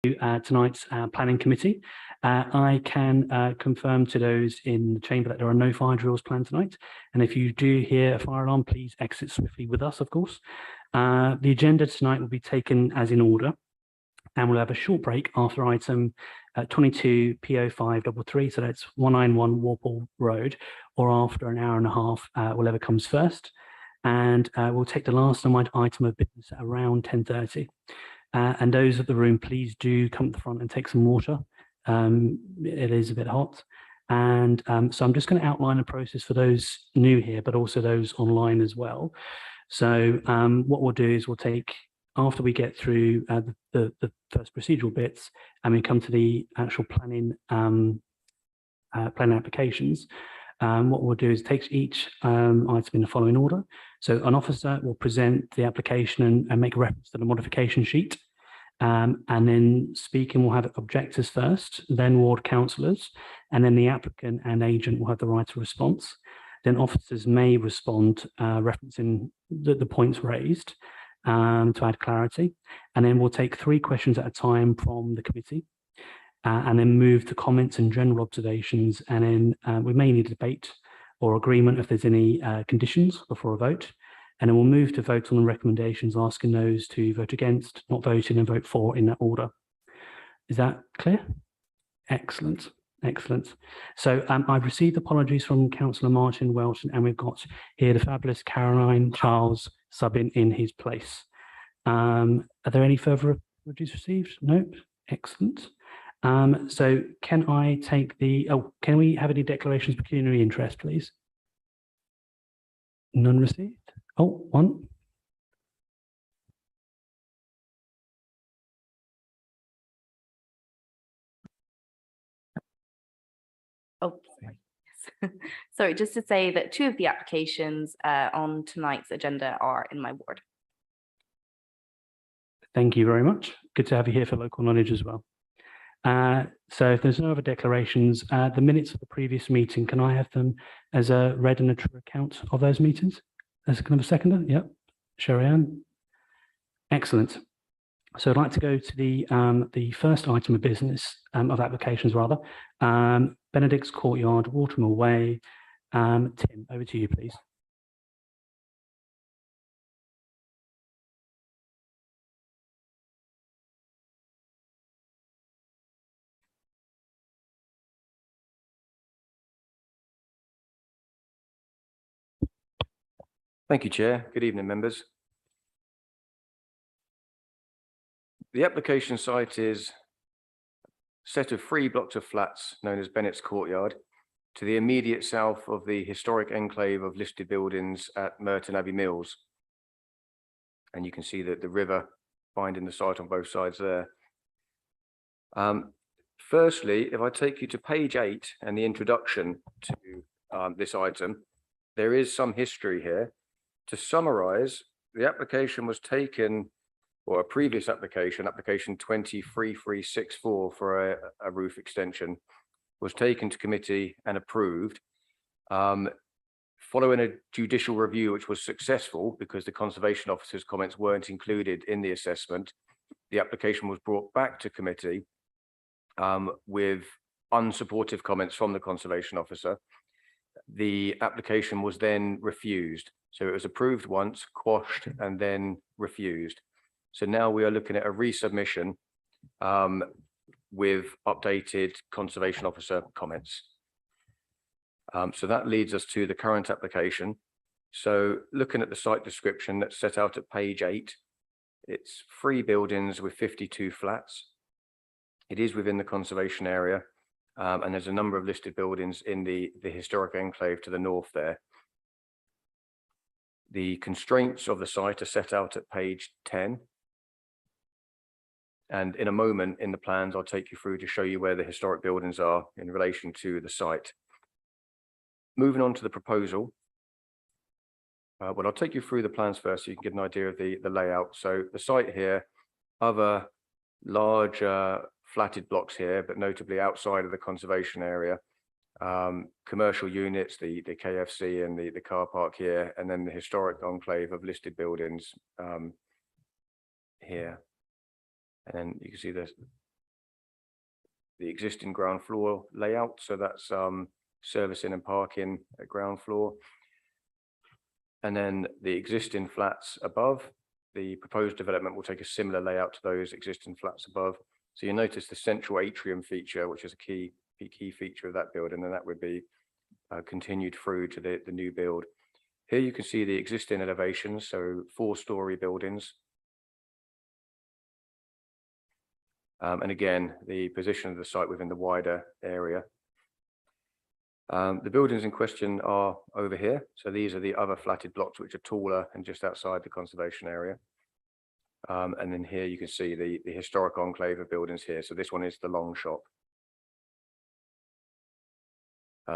tonight's planning committee. I can confirm to those in the chamber that there are no fire drills planned tonight. And if you do hear a fire alarm, please exit swiftly with us, of course. The agenda tonight will be taken as in order, and we'll have a short break after item 22 PO533, so that's 191 Warple Road, or after an hour and a half, whatever comes first. And we'll take the last item of business at around 10:30. And those at the room, please do come to the front and take some water. It is a bit hot. And so I'm just going to outline the process for those new here, but also those online as well. So what we'll do is we'll take, after we get through the first procedural bits, and we come to the actual planning applications, what we'll do is take each item in the following order. So an officer will present the application and make reference to the modification sheet. And then speaking will have objectors first, then ward councillors, and then the applicant and agent will have the right of response. Then officers may respond referencing the points raised to add clarity. And then we'll take 3 questions at a time from the committee. And then move to comments and general observations, and then we may need a debate or agreement if there's any conditions before a vote, and then we'll move to vote on the recommendations, asking those to vote against, not voting, and vote for in that order. Is that clear? Excellent, excellent. So I've received apologies from Councillor Martin Welsh, and we've got here the fabulous Caroline Charles subbing in his place. Are there any further apologies received? Nope. Excellent. So can I take the, can we have any declarations of pecuniary interest, please? None received? Oh, one. Oh, sorry. Sorry, just to say that 2 of the applications on tonight's agenda are in my ward. Thank you very much. Good to have you here for local knowledge as well. So if there's no other declarations, the minutes of the previous meeting, can I have them as a read and a true account of those meetings? As kind of a seconder? Yep. Sherry Ann. Excellent. So I'd like to go to the first item of business, of applications rather. Bennetts Courtyard, Watermelway. Tim, over to you, please. Thank you, Chair. Good evening, members. The application site is a set of 3 blocks of flats known as Bennetts Courtyard to the immediate south of the historic enclave of listed buildings at Merton Abbey Mills. And you can see that the river binding the site on both sides there. Firstly, if I take you to page 8 and the introduction to this item, there is some history here. To summarize, the application was taken, or a previous application, application 23364 for a roof extension, was taken to committee and approved. Following a judicial review, which was successful because the Conservation Officer's comments weren't included in the assessment, the application was brought back to committee with unsupportive comments from the Conservation Officer. The application was then refused. So it was approved once, quashed, and then refused. So now we are looking at a resubmission with updated Conservation Officer comments. So that leads us to the current application. So looking at the site description that's set out at page 8, it's 3 buildings with 52 flats. It is within the conservation area, and there's a number of listed buildings in the historic enclave to the north there. The constraints of the site are set out at page 10. And in a moment in the plans, I'll take you through to show you where the historic buildings are in relation to the site. Moving on to the proposal. Well, I'll take you through the plans first so you can get an idea of the layout. So the site here, other large flatted blocks here, but notably outside of the conservation area. Commercial units, the KFC and the car park here, and then the historic enclave of listed buildings here. And then you can see the existing ground floor layout. So that's servicing and parking at ground floor. And then the existing flats above, the proposed development will take a similar layout to those existing flats above. So you notice the central atrium feature, which is a key feature of that building, and that would be continued through to the new build. Here you can see the existing elevations, so 4-story buildings. And again, the position of the site within the wider area. The buildings in question are over here. So these are the other flatted blocks, which are taller and just outside the conservation area. And then here you can see the historic enclave of buildings here. So this one is the long shop.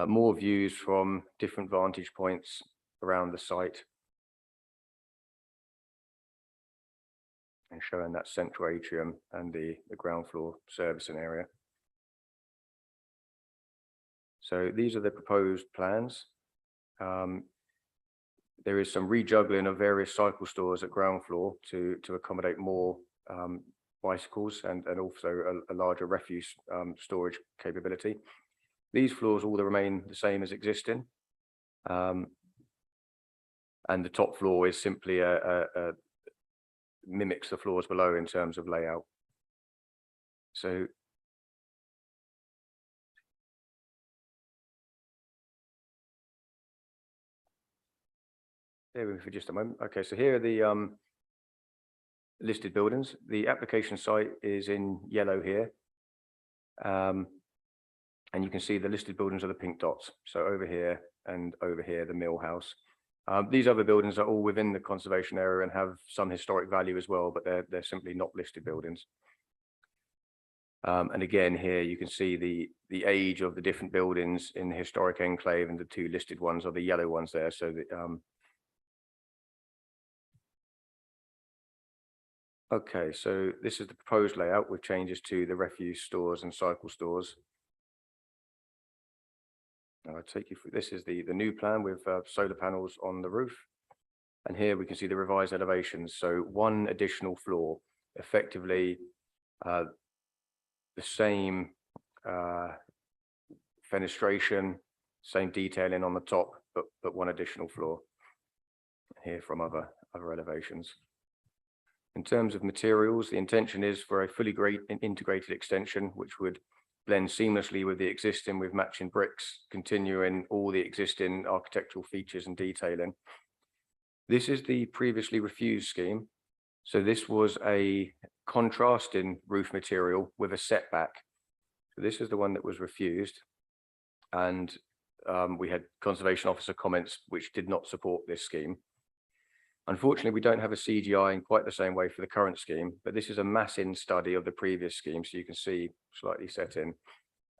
More views from different vantage points around the site. And showing that central atrium and the ground floor servicing area. So these are the proposed plans. There is some rejuggling of various cycle stores at ground floor to accommodate more bicycles and also a larger refuse storage capability. These floors all remain the same as existing. And the top floor is simply mimics the floors below in terms of layout. So there we go for just a moment. Okay, so here are the listed buildings. The application site is in yellow here. And you can see the listed buildings are the pink dots. So over here and over here, the mill house. These other buildings are all within the conservation area and have some historic value as well, but they're simply not listed buildings. And again, here you can see the age of the different buildings in the historic enclave, and the 2 listed ones are the yellow ones there. So okay, so this is the proposed layout with changes to the refuse stores and cycle stores. I'll take you through. This is the new plan with solar panels on the roof. And here we can see the revised elevations. So 1 additional floor, effectively the same fenestration, same detailing on the top, but 1 additional floor here from other elevations. In terms of materials, the intention is for a fully integrated extension, which would blend seamlessly with the existing, with matching bricks, continuing all the existing architectural features and detailing. This is the previously refused scheme. So this was a contrasting roof material with a setback. So this is the one that was refused. And we had conservation officer comments which did not support this scheme. Unfortunately, we don't have a CGI in quite the same way for the current scheme, but this is a massing study of the previous scheme. So you can see slightly set in,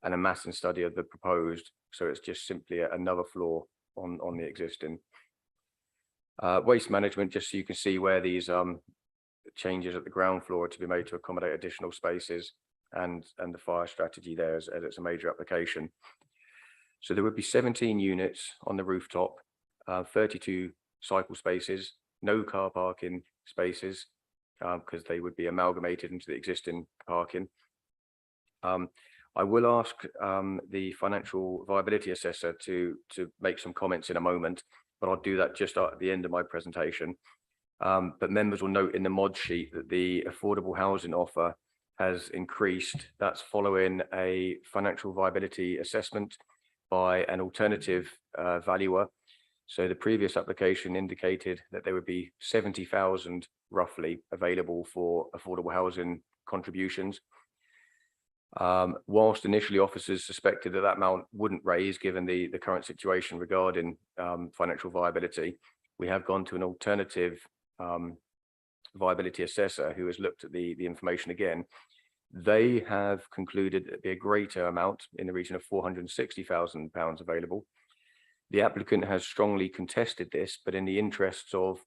and a massing study of the proposed. So it's just simply another floor on the existing. Waste management, just so you can see where these changes at the ground floor are to be made to accommodate additional spaces, and the fire strategy there as it's a major application. So there would be 17 units on the rooftop, 32 cycle spaces, no car parking spaces, because they would be amalgamated into the existing parking. I will ask the financial viability assessor to make some comments in a moment, but I'll do that just at the end of my presentation. But members will note in the mod sheet that the affordable housing offer has increased. That's following a financial viability assessment by an alternative valuer. So the previous application indicated that there would be 70,000 roughly available for affordable housing contributions. Whilst initially officers suspected that amount wouldn't raise given the current situation regarding financial viability, we have gone to an alternative viability assessor who has looked at the information again. They have concluded that there'd be a greater amount in the region of £460,000 available. The applicant has strongly contested this, but in the interests of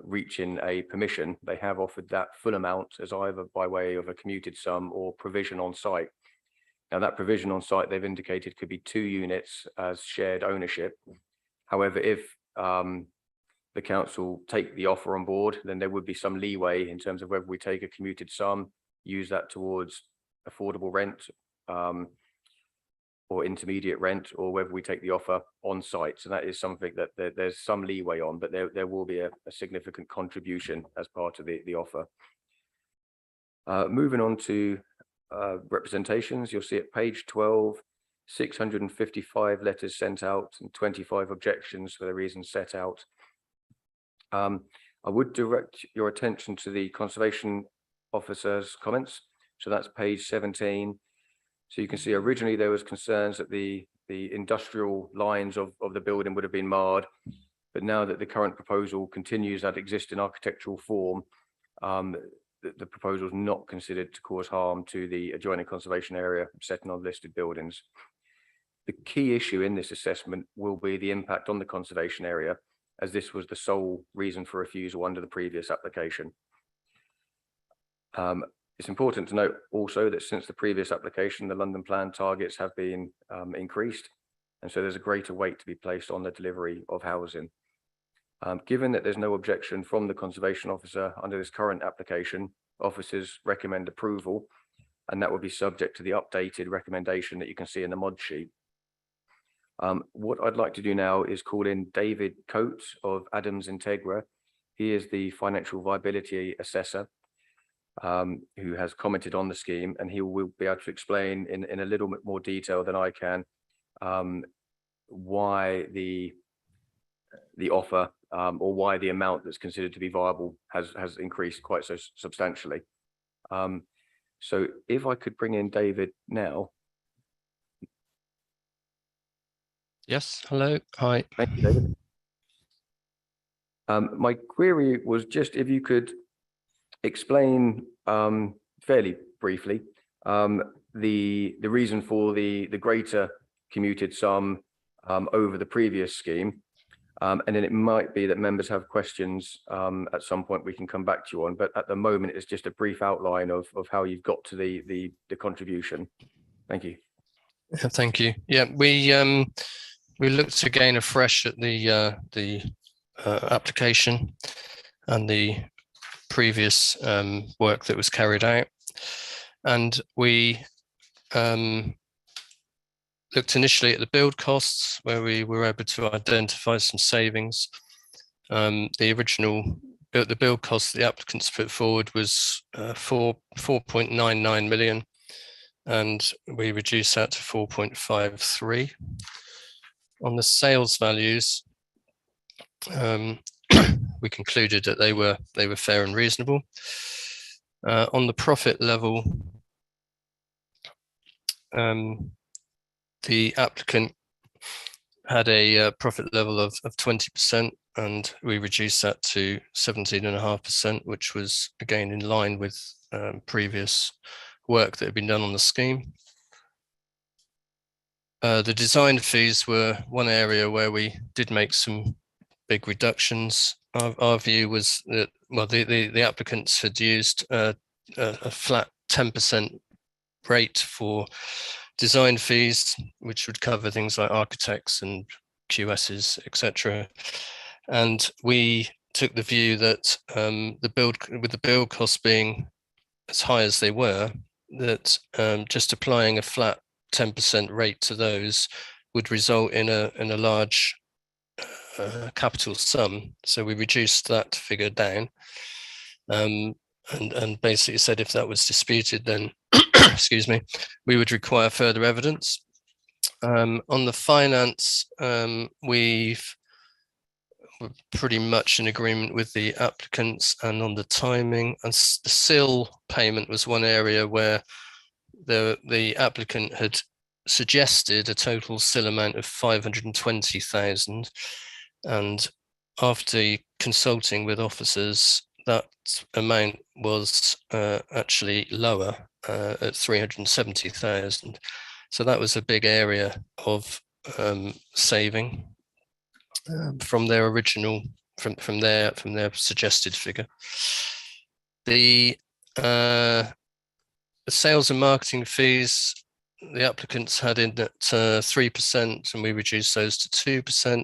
reaching a permission, they have offered that full amount as either by way of a commuted sum or provision on site. Now that provision on site, they've indicated, could be 2 units as shared ownership. However, if the council take the offer on board, then there would be some leeway in terms of whether we take a commuted sum, use that towards affordable rent, or intermediate rent, or whether we take the offer on site. So that is something that there's some leeway on, but there will be a significant contribution as part of the offer. Moving on to representations, you'll see at page 12, 655 letters sent out and 25 objections for the reasons set out. I would direct your attention to the conservation officer's comments. So that's page 17. So you can see originally there was concerns that the industrial lines of the building would have been marred, but now that the current proposal continues that existing architectural form, the proposal is not considered to cause harm to the adjoining conservation area setting on listed buildings. The key issue in this assessment will be the impact on the conservation area, as this was the sole reason for refusal under the previous application. It's important to note also that since the previous application, the London plan targets have been increased, and so there's a greater weight to be placed on the delivery of housing. Given that there's no objection from the conservation officer under this current application, officers recommend approval, and that will be subject to the updated recommendation that you can see in the mod sheet. What I'd like to do now is call in David Coates of Adams Integra. He is the financial viability assessor who has commented on the scheme, and he will be able to explain in a little bit more detail than I can why the offer or why the amount that's considered to be viable has increased quite so substantially. So if I could bring in David now. Yes, hello, hi. Thank you, David. My query was just if you could explain fairly briefly the reason for the greater commuted sum over the previous scheme, and then it might be that members have questions at some point we can come back to you on, but at the moment it's just a brief outline of how you've got to the contribution. Thank you. Thank you. Yeah, we looked again afresh at the application and the previous work that was carried out, and we looked initially at the build costs, where we were able to identify some savings. The original build cost the applicants put forward was 4.99 million, and we reduced that to 4.53. On the sales values, we concluded that they were fair and reasonable. On the profit level, the applicant had a profit level of 20%, and we reduced that to 17.5%, which was again in line with previous work that had been done on the scheme. The design fees were one area where we did make some big reductions. Our view was that, well, the applicants had used a flat 10% rate for design fees, which would cover things like architects and QSs, etc. And we took the view that with the build costs being as high as they were, that just applying a flat 10% rate to those would result in a large capital sum. So we reduced that figure down, and basically said if that was disputed, then excuse me, we would require further evidence. On the finance, we're pretty much in agreement with the applicants, and on the timing, and the SIL payment was one area where the applicant had suggested a total SIL amount of 520,000, and after consulting with officers, that amount was actually lower at 370,000. So that was a big area of saving from their original, from their suggested figure. The sales and marketing fees, the applicants had in at 3%, and we reduced those to 2%.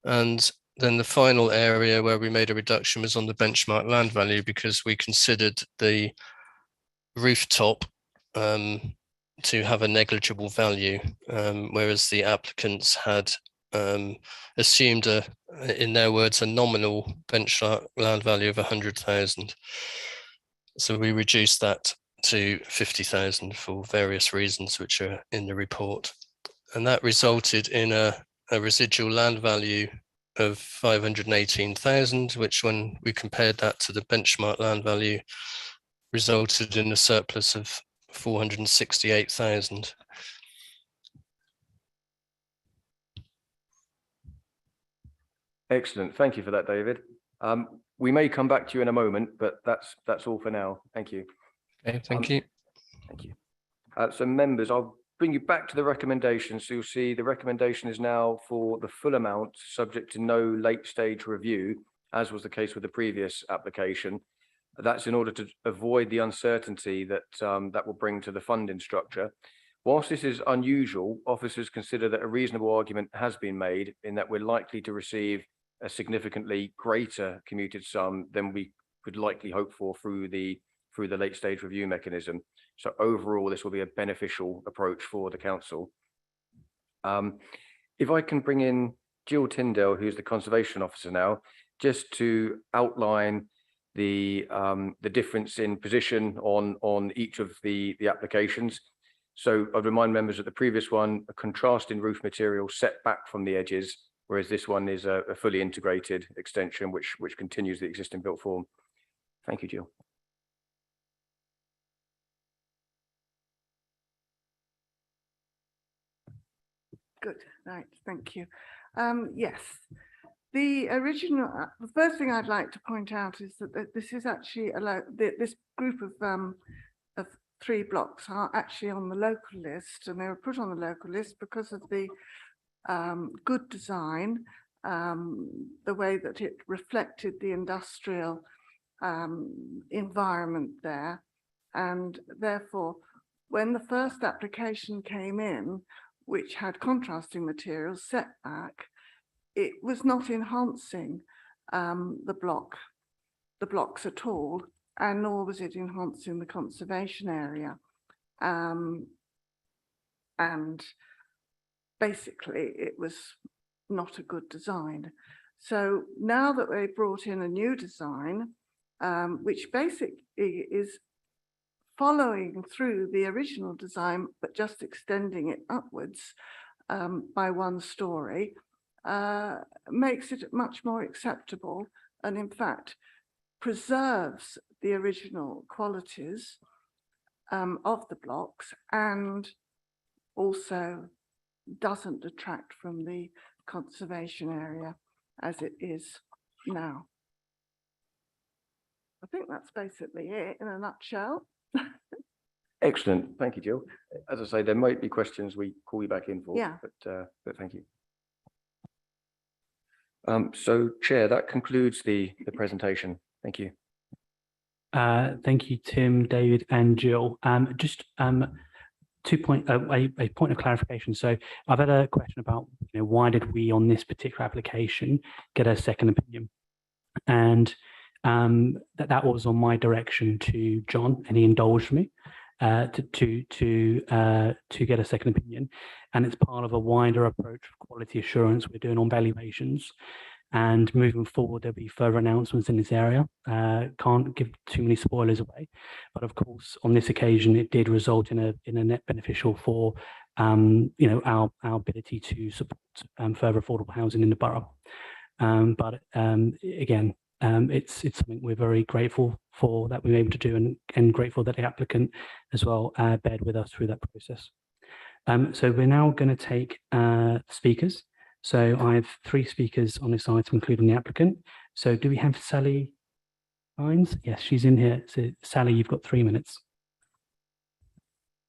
And then the final area where we made a reduction was on the benchmark land value, because we considered the rooftop to have a negligible value, whereas the applicants had assumed in their words, a nominal benchmark land value of 100,000. So we reduced that to 50,000 for various reasons which are in the report. And that resulted in a residual land value of 518,000, which when we compared that to the benchmark land value, resulted in a surplus of 468,000. Excellent. Thank you for that, David. We may come back to you in a moment, but that's all for now. Thank you. Okay, thank you. Thank you. So members, I'll bring you back to the recommendation. So you'll see the recommendation is now for the full amount subject to no late stage review, as was the case with the previous application. That's in order to avoid the uncertainty that that will bring to the funding structure. Whilst this is unusual, officers consider that a reasonable argument has been made in that we're likely to receive a significantly greater commuted sum than we could likely hope for through the late stage review mechanism. So overall, this will be a beneficial approach for the council. If I can bring in Jill Tyndale, who's the conservation officer now, just to outline the difference in position on each of the applications. So I'd remind members of the previous one, a contrasting roof material set back from the edges, whereas this one is a fully integrated extension which continues the existing built form. Thank you, Jill. Good, right, thank you. Yes, the original, the first thing I'd like to point out is that this is actually this group of 3 blocks are actually on the local list, and they were put on the local list because of the good design, the way that it reflected the industrial environment there, and therefore when the first application came in, which had contrasting materials set back, it was not enhancing the blocks at all, and nor was it enhancing the conservation area. And basically it was not a good design. So now that they brought in a new design, which basically is following through the original design, but just extending it upwards by 1 story, makes it much more acceptable, and in fact preserves the original qualities of the blocks, and also doesn't detract from the conservation area as it is now. I think that's basically it in a nutshell. Excellent. Thank you, Jill. As I say, there might be questions we call you back in for, Yeah. but thank you. So Chair, that concludes the presentation. Thank you. Thank you, Tim, David, and Jill. Just a point of clarification. So I've had a question about, why did we on this particular application get a second opinion? And that was on my direction to John, and he indulged me to get a second opinion. And it's part of a wider approach of quality assurance we're doing on valuations. And moving forward, there'll be further announcements in this area. Can't give too many spoilers away, but of course, on this occasion, it did result in a net beneficial for our ability to support further affordable housing in the borough. But again, it's something we're very grateful for that we were able to do, and grateful that the applicant as well bared with us through that process. So we're now going to take speakers. So I have 3 speakers on this item, including the applicant. So do we have Sally Hines? Yes, she's in here. So Sally, you've got 3 minutes.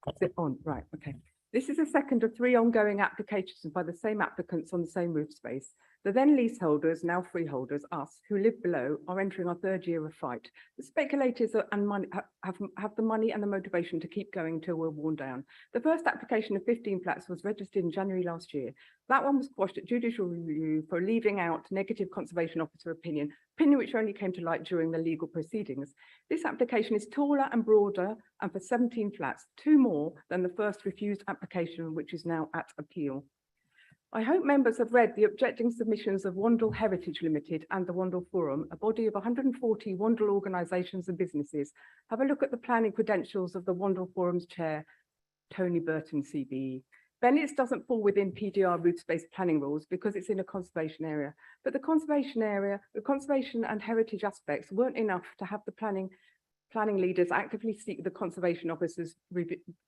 That's it on, right, okay. This is the second of 3 ongoing applications by the same applicants on the same roof space. The then leaseholders, now freeholders, us, who live below, are entering our third year of fight. The speculators and money have the money and the motivation to keep going until we're worn down. The first application of 15 flats was registered in January last year. That one was quashed at judicial review for leaving out negative conservation officer opinion which only came to light during the legal proceedings. This application is taller and broader and for 17 flats, 2 more than the first refused application, which is now at appeal. I hope members have read the objecting submissions of Wandle Heritage Limited and the Wandle Forum, a body of 140 Wandle organisations and businesses. Have a look at the planning credentials of the Wandle Forum's chair, Tony Burton, CBE. Bennetts doesn't fall within PDR route-based planning rules because it's in a conservation area, but the conservation and heritage aspects weren't enough to have the planning leaders actively seek the conservation officers'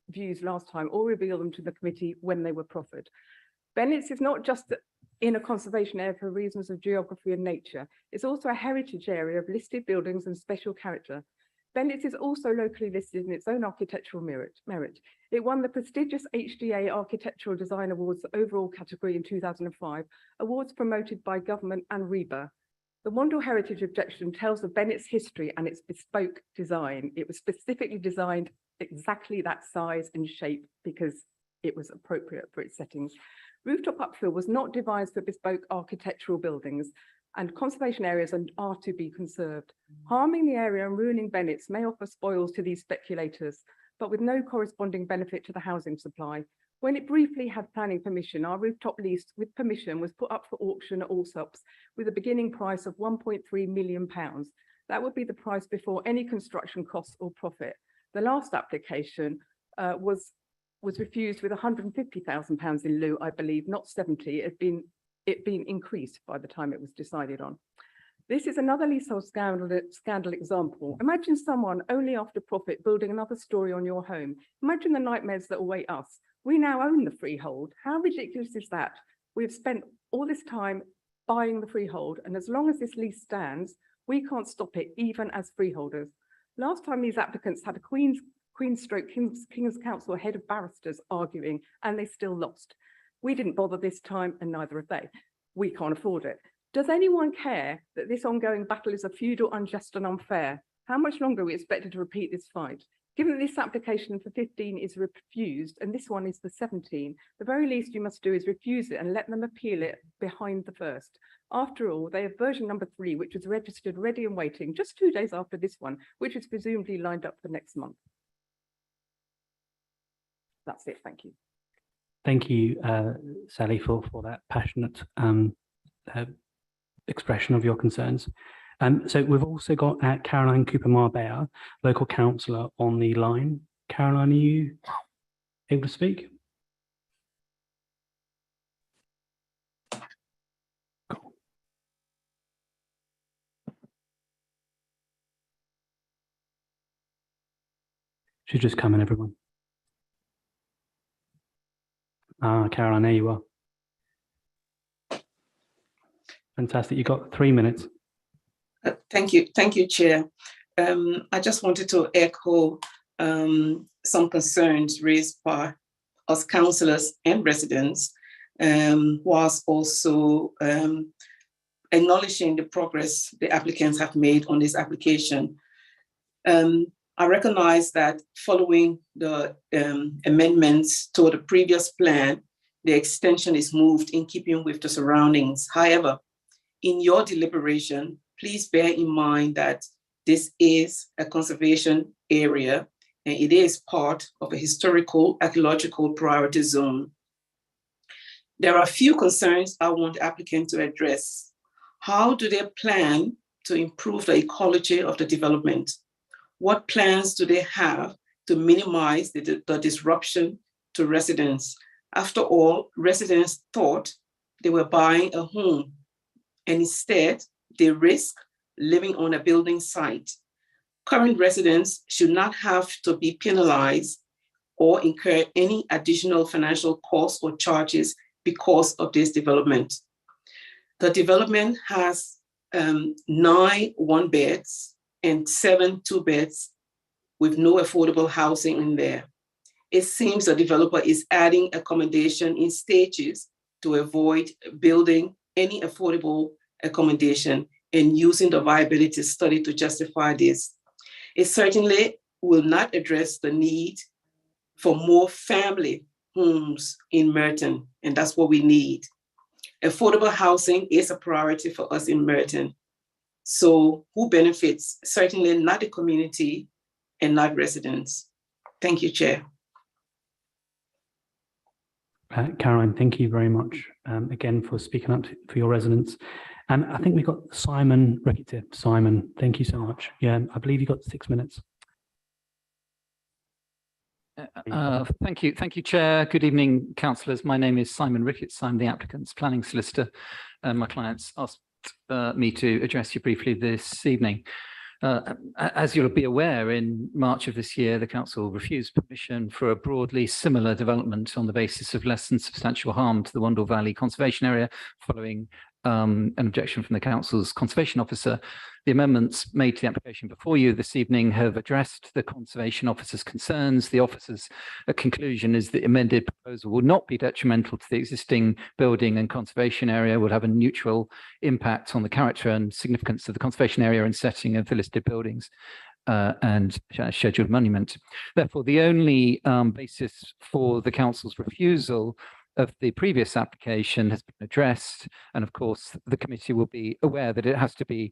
views last time or reveal them to the committee when they were proffered. Bennetts is not just in a conservation area for reasons of geography and nature. It's also a heritage area of listed buildings and special character. Bennetts is also locally listed in its own architectural merit. It won the prestigious HDA Architectural Design Awards overall category in 2005, awards promoted by government and REBA. The Wandle Heritage Objection tells of Bennetts' history and its bespoke design. It was specifically designed exactly that size and shape because it was appropriate for its settings. Rooftop upfill was not devised for bespoke architectural buildings, and conservation areas are to be conserved. Harming the area and ruining Bennetts may offer spoils to these speculators, but with no corresponding benefit to the housing supply. When it briefly had planning permission, our rooftop lease with permission was put up for auction at Allsops with a beginning price of £1.3 million. That would be the price before any construction costs or profit. The last application was refused with £150,000 in lieu, I believe, not 70. It been increased by the time it was decided on. This is another leasehold scandal example. Imagine someone only after profit building another story on your home. Imagine the nightmares that await us. We now own the freehold. How ridiculous is that? We've spent all this time buying the freehold, and as long as this lease stands, we can't stop it, even as freeholders. Last time these applicants had a Queen's Counsel head of barristers arguing, and they still lost. We didn't bother this time, and neither have they. We can't afford it. Does anyone care that this ongoing battle is a feudal, unjust and unfair? How much longer are we expected to repeat this fight? Given that this application for 15 is refused, and this one is for 17, the very least you must do is refuse it and let them appeal it behind the first. After all, they have version number 3, which was registered ready and waiting just 2 days after this one, which is presumably lined up for next month. That's it, thank you. Thank you, Sally, for that passionate expression of your concerns. So we've also got Caroline Cooper-Marbella, local councillor, on the line. Caroline, are you able to speak? Cool. She's just coming, everyone. Caroline, there you are. Fantastic. You've got 3 minutes. Thank you, Chair. I just wanted to echo some concerns raised by us councillors and residents, whilst also acknowledging the progress the applicants have made on this application. I recognize that following the amendments to the previous plan, the extension is moved in keeping with the surroundings. However, in your deliberation, please bear in mind that this is a conservation area and it is part of a historical archaeological priority zone. There are a few concerns I want the applicant to address. How do they plan to improve the ecology of the development? What plans do they have to minimize the disruption to residents? After all, residents thought they were buying a home, and instead they risk living on a building site. Current residents should not have to be penalized or incur any additional financial costs or charges because of this development. The development has 9 one-beds and 7 two-beds with no affordable housing in there. It seems the developer is adding accommodation in stages to avoid building any affordable accommodation and using the viability study to justify this. It certainly will not address the need for more family homes in Merton, and that's what we need. Affordable housing is a priority for us in Merton. So who benefits? Certainly not the community and not residents. Thank you, Chair. Caroline, thank you very much again for speaking up for your residents. And I think we've got Simon Ricketts. Simon, thank you so much. Yeah, I believe you got 6 minutes. Thank you, Chair. Good evening, councillors. My name is Simon Ricketts. I'm the applicant's planning solicitor, and my clients asked me to address you briefly this evening. As you'll be aware, in March of this year, the council refused permission for a broadly similar development on the basis of less than substantial harm to the Wandle Valley Conservation Area, following an objection from the council's conservation officer. The amendments made to the application before you this evening have addressed the conservation officer's concerns. The officer's conclusion is that the amended proposal will not be detrimental to the existing building and conservation area, will have a neutral impact on the character and significance of the conservation area and setting of the listed buildings and scheduled monument. Therefore, the only basis for the council's refusal of the previous application has been addressed, and of course the committee will be aware that it has to be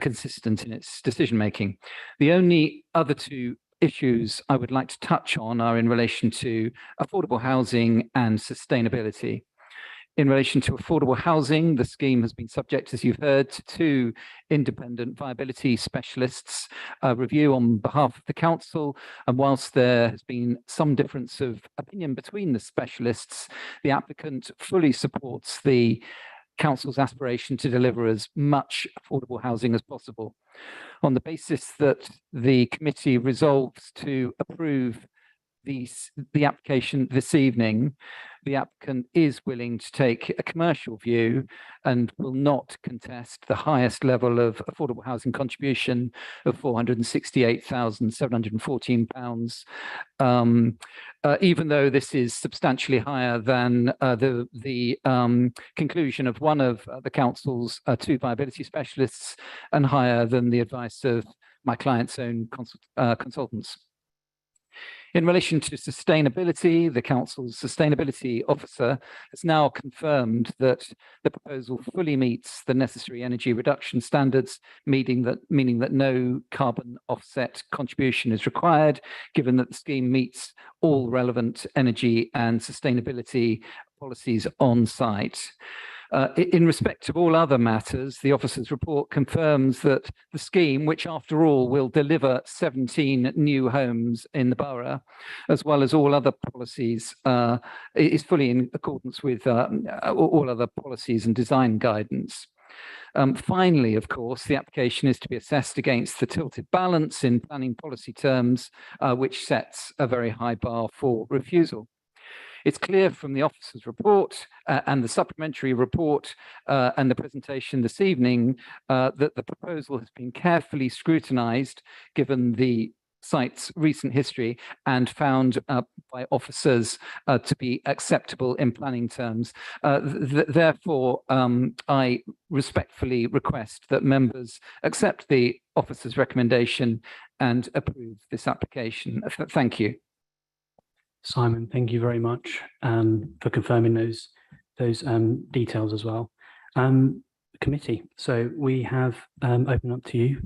consistent in its decision making. The only other two issues I would like to touch on are in relation to affordable housing and sustainability. In relation to affordable housing, the scheme has been subject, as you've heard, to two independent viability specialists review on behalf of the council. And whilst there has been some difference of opinion between the specialists, the applicant fully supports the council's aspiration to deliver as much affordable housing as possible. On the basis that the committee resolves to approve the application this evening, the applicant is willing to take a commercial view and will not contest the highest level of affordable housing contribution of £468,714, even though this is substantially higher than the conclusion of one of the council's two viability specialists and higher than the advice of my client's own consultants. In relation to sustainability, the council's sustainability officer has now confirmed that the proposal fully meets the necessary energy reduction standards, meaning that no carbon offset contribution is required, given that the scheme meets all relevant energy and sustainability policies on site. In respect of all other matters, the officer's report confirms that the scheme, which after all will deliver 17 new homes in the borough, as well as all other policies, is fully in accordance with all other policies and design guidance. Finally, of course, the application is to be assessed against the tilted balance in planning policy terms, which sets a very high bar for refusal. It's clear from the officer's report and the supplementary report and the presentation this evening that the proposal has been carefully scrutinized given the site's recent history and found by officers to be acceptable in planning terms. Therefore, I respectfully request that members accept the officer's recommendation and approve this application. Thank you. Simon, thank you very much for confirming those details as well. Committee, so we have opened up to you.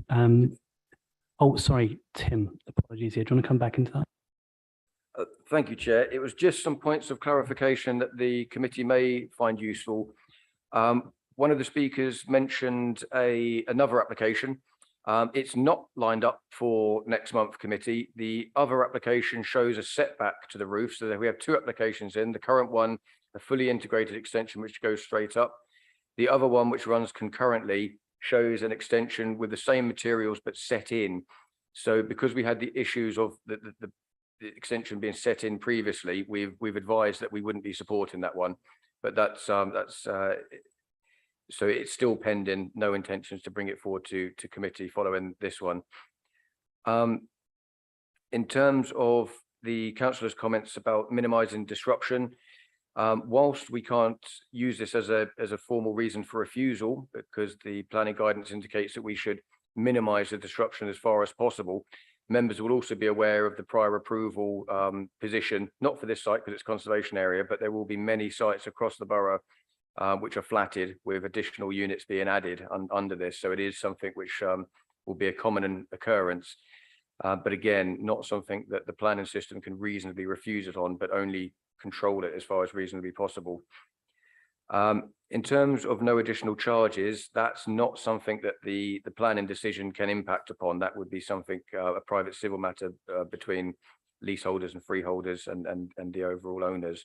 Oh, sorry, Tim, apologies here. Do you want to come back into that? Thank you, Chair. It was just some points of clarification that the committee may find useful. One of the speakers mentioned another application. It's not lined up for next month committee. The other application shows a setback to the roof, so that we have two applications in. The current one, a fully integrated extension which goes straight up. The other one, which runs concurrently, shows an extension with the same materials but set in. So because we had the issues of the extension being set in previously, we've advised that we wouldn't be supporting that one. But so it's still pending, no intentions to bring it forward to committee following this one. In terms of the councillor's comments about minimising disruption, Whilst we can't use this as a formal reason for refusal, because the planning guidance indicates that we should minimize the disruption as far as possible, members will also be aware of the prior approval position, not for this site because it's conservation area, but there will be many sites across the borough which are flatted with additional units being added under this. So it is something which will be a common occurrence. But again, not something that the planning system can reasonably refuse it on, but only control it as far as reasonably possible. In terms of no additional charges, that's not something that the planning decision can impact upon. That would be something, a private civil matter between leaseholders and freeholders and the overall owners.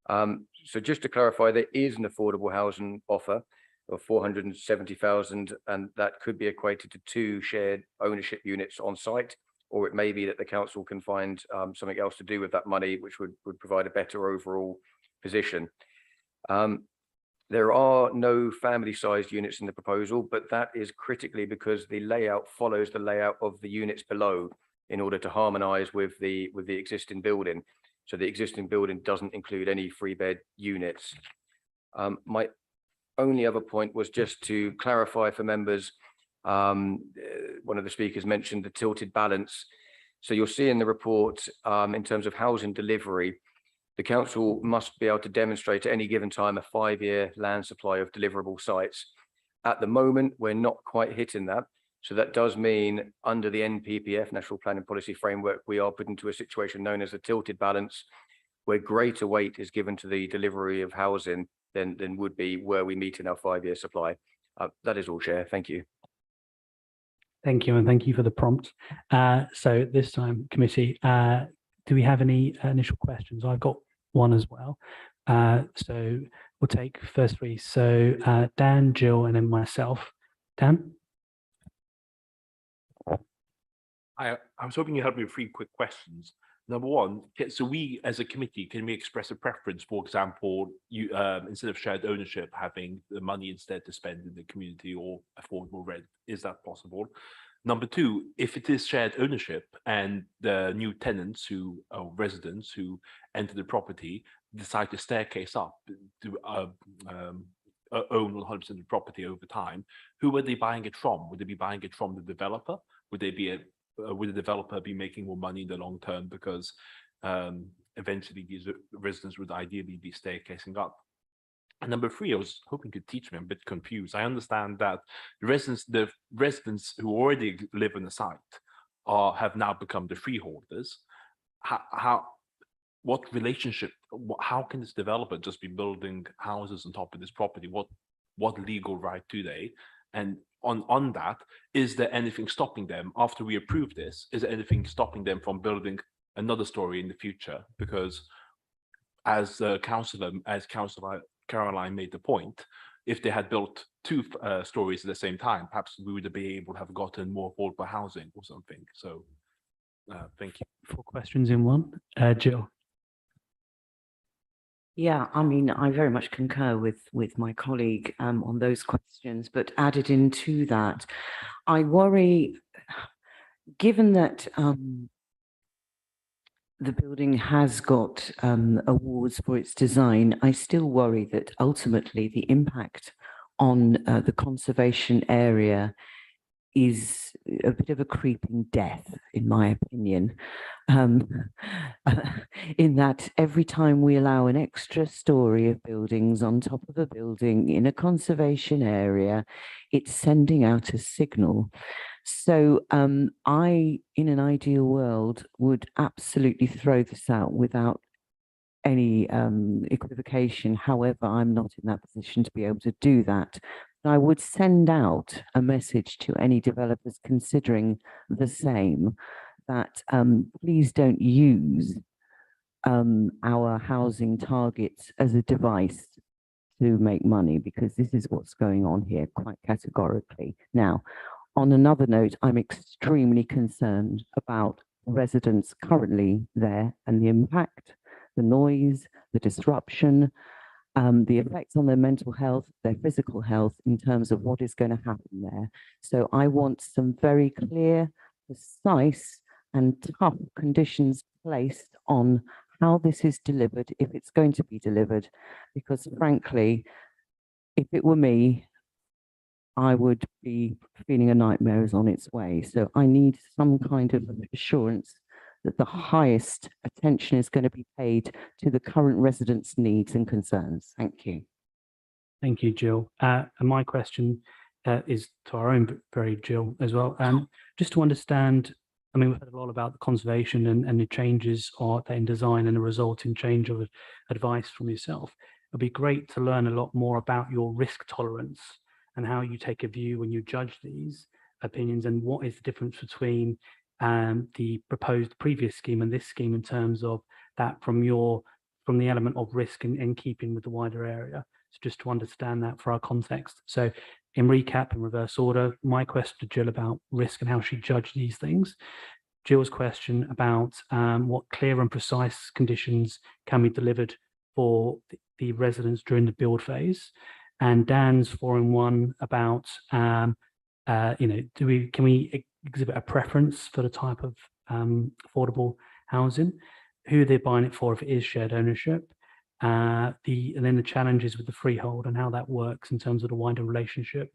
So just to clarify, there is an affordable housing offer of 470,000, and that could be equated to 2 shared ownership units on site, or it may be that the council can find something else to do with that money, which would provide a better overall position. There are no family-sized units in the proposal, but that is critically because the layout follows the layout of the units below in order to harmonise with the existing building. So the existing building doesn't include any 3-bed units. My only other point was just to clarify for members. One of the speakers mentioned the tilted balance. So you'll see in the report, in terms of housing delivery, the council must be able to demonstrate at any given time a 5-year land supply of deliverable sites. At the moment, we're not quite hitting that. So that does mean under the NPPF, National Planning Policy Framework, we are put into a situation known as a tilted balance, where greater weight is given to the delivery of housing than would be were we meeting our 5-year supply. That is all, Chair. Thank you. Thank you, and thank you for the prompt. So this time, committee, do we have any initial questions? I've got one as well. So we'll take first 3. So Dan, Jill, and then myself. Dan? I was hoping you helped me with 3 quick questions. Number 1, so we as a committee, can we express a preference, for example, you instead of shared ownership, having the money instead to spend in the community or affordable rent? Is that possible? Number 2, if it is shared ownership and the new tenants or residents who enter the property decide to staircase up to own 100% of the property over time, who are they buying it from? Would they be buying it from the developer? Would the developer be making more money in the long term because eventually these residents would ideally be staircasing up? And number 3, I was hoping you could teach me. I'm a bit confused. I understand that the residents who already live on the site have now become the freeholders. What relationship? How can this developer just be building houses on top of this property? What legal right do they? And on that, is there anything stopping them after we approve this? Is there anything stopping them from building another story in the future? Because as Councillor Caroline made the point, if they had built 2 stories at the same time, perhaps we would be able to have gotten more affordable housing or something. So thank you. 4 questions in one. Jill? Yeah, I mean, I very much concur with my colleague on those questions, but added into that, I worry, given that the building has got awards for its design, I still worry that ultimately the impact on the conservation area is a bit of a creeping death, in my opinion, in that every time we allow an extra story of buildings on top of a building in a conservation area, it's sending out a signal. So I, in an ideal world, would absolutely throw this out without any equivocation. However, I'm not in that position to be able to do that. I would send out a message to any developers considering the same, that please don't use our housing targets as a device to make money, because this is what's going on here quite categorically. Now, on another note, I'm extremely concerned about residents currently there and the impact, the noise, the disruption, the effects on their mental health, their physical health in terms of what is going to happen there. So I want some very clear, precise and tough conditions placed on how this is delivered, if it's going to be delivered, because frankly, if it were me, I would be feeling a nightmare is on its way. So I need some kind of assurance that the highest attention is going to be paid to the current residents' needs and concerns. Thank you. Thank you, Jill. And my question is to our own very Jill as well. Just to understand, I mean, we've heard a lot about the conservation and the changes in design and the resulting change of advice from yourself. It'd be great to learn a lot more about your risk tolerance and how you take a view when you judge these opinions, and what is the difference between the proposed previous scheme and this scheme in terms of that from the element of risk and keeping with the wider area. So just to understand that for our context. So in recap, in reverse order, my question to Jill about risk and how she judged these things. Jill's question about what clear and precise conditions can be delivered for the residents during the build phase. And Dan's 4-in-1 about, can we exhibit a preference for the type of affordable housing, who they're buying it for if it is shared ownership, and then the challenges with the freehold and how that works in terms of the wider relationship.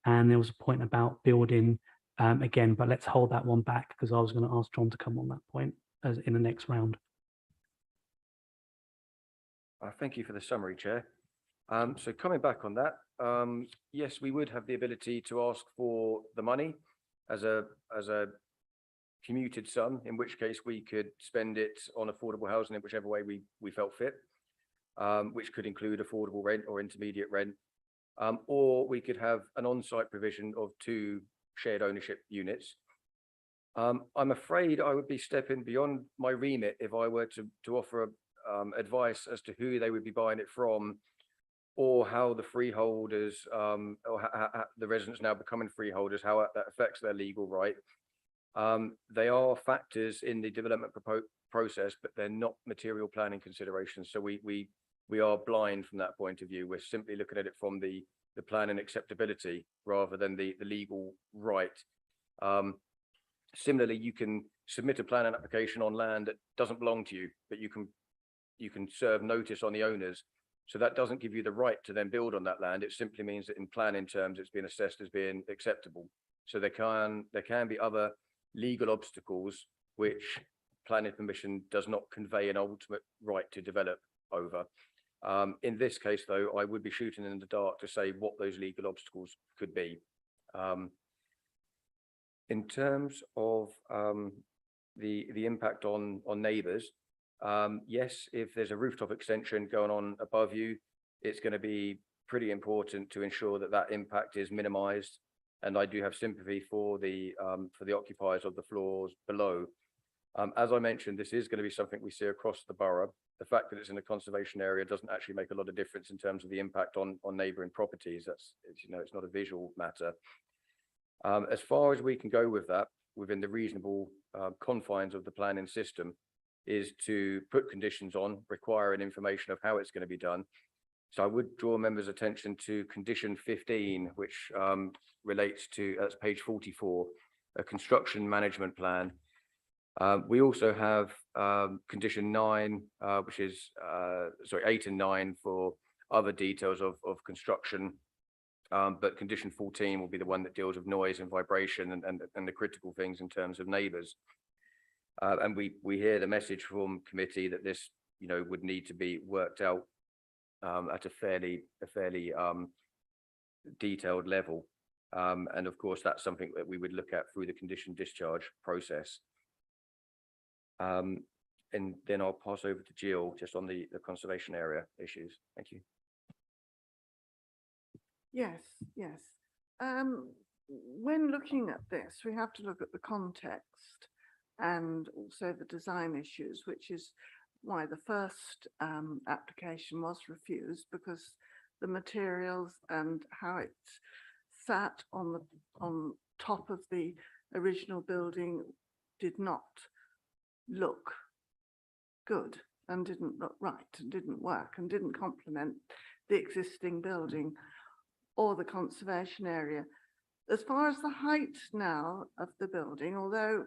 And there was a point about building again, but let's hold that one back because I was going to ask John to come on that point as in the next round. Thank you for the summary, Chair. So coming back on that, yes, we would have the ability to ask for the money as a commuted sum, in which case we could spend it on affordable housing in whichever way we felt fit, which could include affordable rent or intermediate rent, or we could have an on-site provision of 2 shared ownership units. I'm afraid I would be stepping beyond my remit if I were to offer advice as to who they would be buying it from, or how the freeholders the residents now becoming freeholders, how that affects their legal right. They are factors in the development process, but they're not material planning considerations. So we are blind from that point of view. We're simply looking at it from the planning acceptability rather than the legal right. Similarly, you can submit a planning application on land that doesn't belong to you, but you can serve notice on the owners. So that doesn't give you the right to then build on that land. It simply means that in planning terms, it's been assessed as being acceptable. So there can be other legal obstacles which planning permission does not convey an ultimate right to develop over. In this case, though, I would be shooting in the dark to say what those legal obstacles could be. In terms of the impact on neighbours, yes, if there's a rooftop extension going on above you, it's going to be pretty important to ensure that impact is minimised. And I do have sympathy for the occupiers of the floors below. As I mentioned, this is going to be something we see across the borough. The fact that it's in a conservation area doesn't actually make a lot of difference in terms of the impact on neighbouring properties. It's not a visual matter. As far as we can go with that, within the reasonable confines of the planning system, is to put conditions on requiring information of how it's going to be done. So I would draw members' attention to condition 15, which relates to, that's page 44, a construction management plan. We also have condition 9, which is, 8 and 9 for other details of construction. But condition 14 will be the one that deals with noise and vibration and the critical things in terms of neighbours. And we hear the message from committee that this, would need to be worked out at a fairly detailed level. And of course, that's something that we would look at through the condition discharge process. And then I'll pass over to Jill just on the conservation area issues. Thank you. Yes. When looking at this, we have to look at the context and also the design issues, which is why the first application was refused, because the materials and how it sat on top of the original building did not look good and didn't look right and didn't work and didn't complement the existing building or the conservation area. As far as the height now of the building, although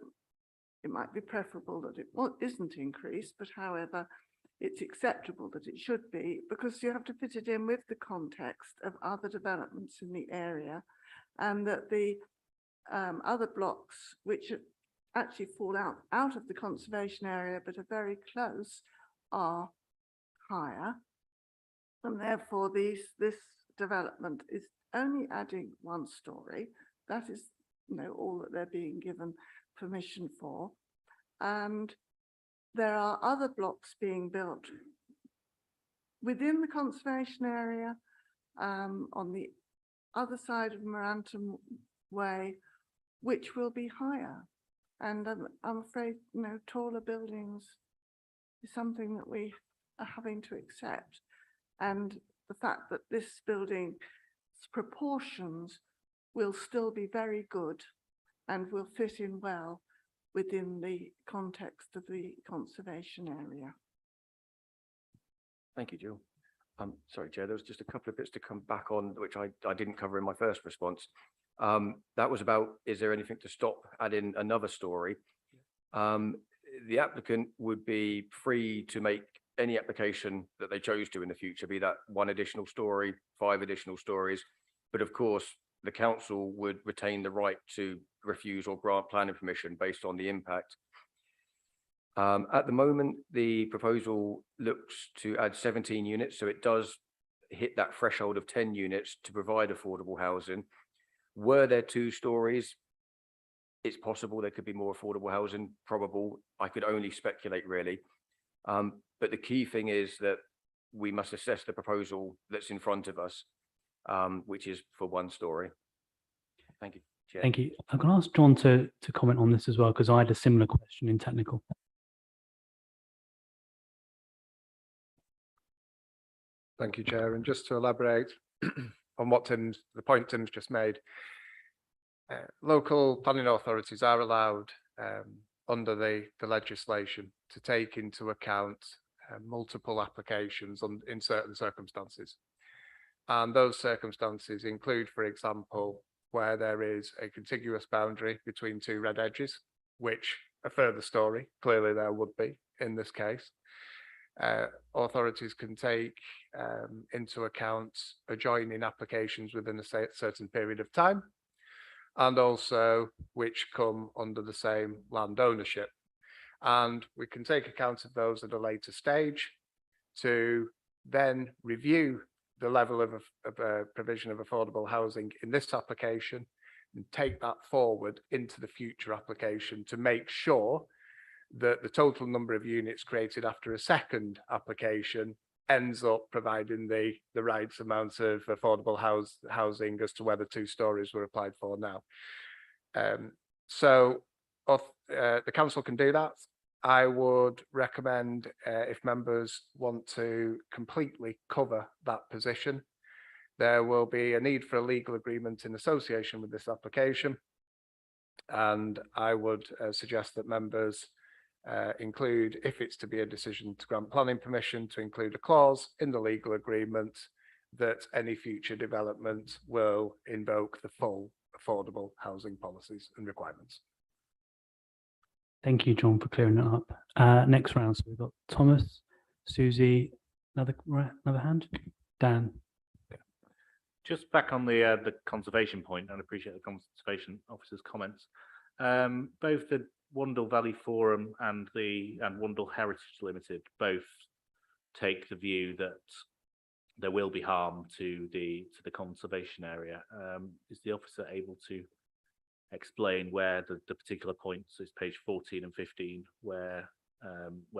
it might be preferable that it isn't increased, but however, it's acceptable that it should be, because you have to fit it in with the context of other developments in the area, and that the other blocks which actually fall out of the conservation area but are very close are higher, and therefore this development is only adding 1 story. That is, all that they're being given permission for, and there are other blocks being built within the conservation area on the other side of Watermelway, which will be higher. And I'm afraid, taller buildings is something that we are having to accept. And the fact that this building's proportions will still be very good and will fit in well within the context of the conservation area. Thank you, Jill. Sorry, Chair, there was just a couple of bits to come back on, which I didn't cover in my first response. That was about, is there anything to stop adding another story? The applicant would be free to make any application that they chose to in the future, be that 1 additional story, 5 additional stories. But of course, the council would retain the right to refuse or grant planning permission based on the impact. At the moment, the proposal looks to add 17 units, so it does hit that threshold of 10 units to provide affordable housing. Were there 2 stories, it's possible there could be more affordable housing, probable. I could only speculate, really. But the key thing is that we must assess the proposal that's in front of us, which is for 1 story. Thank you, Chair. Thank you. I'm going to ask John to comment on this as well, because I had a similar question in technical. Thank you, Chair. And just to elaborate on the point Tim's just made, local planning authorities are allowed under the legislation to take into account multiple applications in certain circumstances. And those circumstances include, for example, where there is a contiguous boundary between 2 red edges, which a further story, clearly there would be in this case. Authorities can take into account adjoining applications within a certain period of time, and also which come under the same land ownership. And we can take account of those at a later stage to then review the level of provision of affordable housing in this application and take that forward into the future application to make sure that the total number of units created after a second application ends up providing the right amount of affordable housing as to whether 2 stories were applied for now. So the council can do that. I would recommend if members want to completely cover that position, there will be a need for a legal agreement in association with this application. And I would suggest that members include, if it's to be a decision to grant planning permission, to include a clause in the legal agreement that any future development will invoke the full affordable housing policies and requirements. Thank you, John, for clearing that up. Next round, so we've got Thomas, Susie, another hand, Dan. Just back on the conservation point, and I appreciate the conservation officer's comments. Both the Wandle Valley Forum and Wandle Heritage Limited both take the view that there will be harm to the conservation area. Is the officer able to explain where the particular points, so it's page 14 and 15, where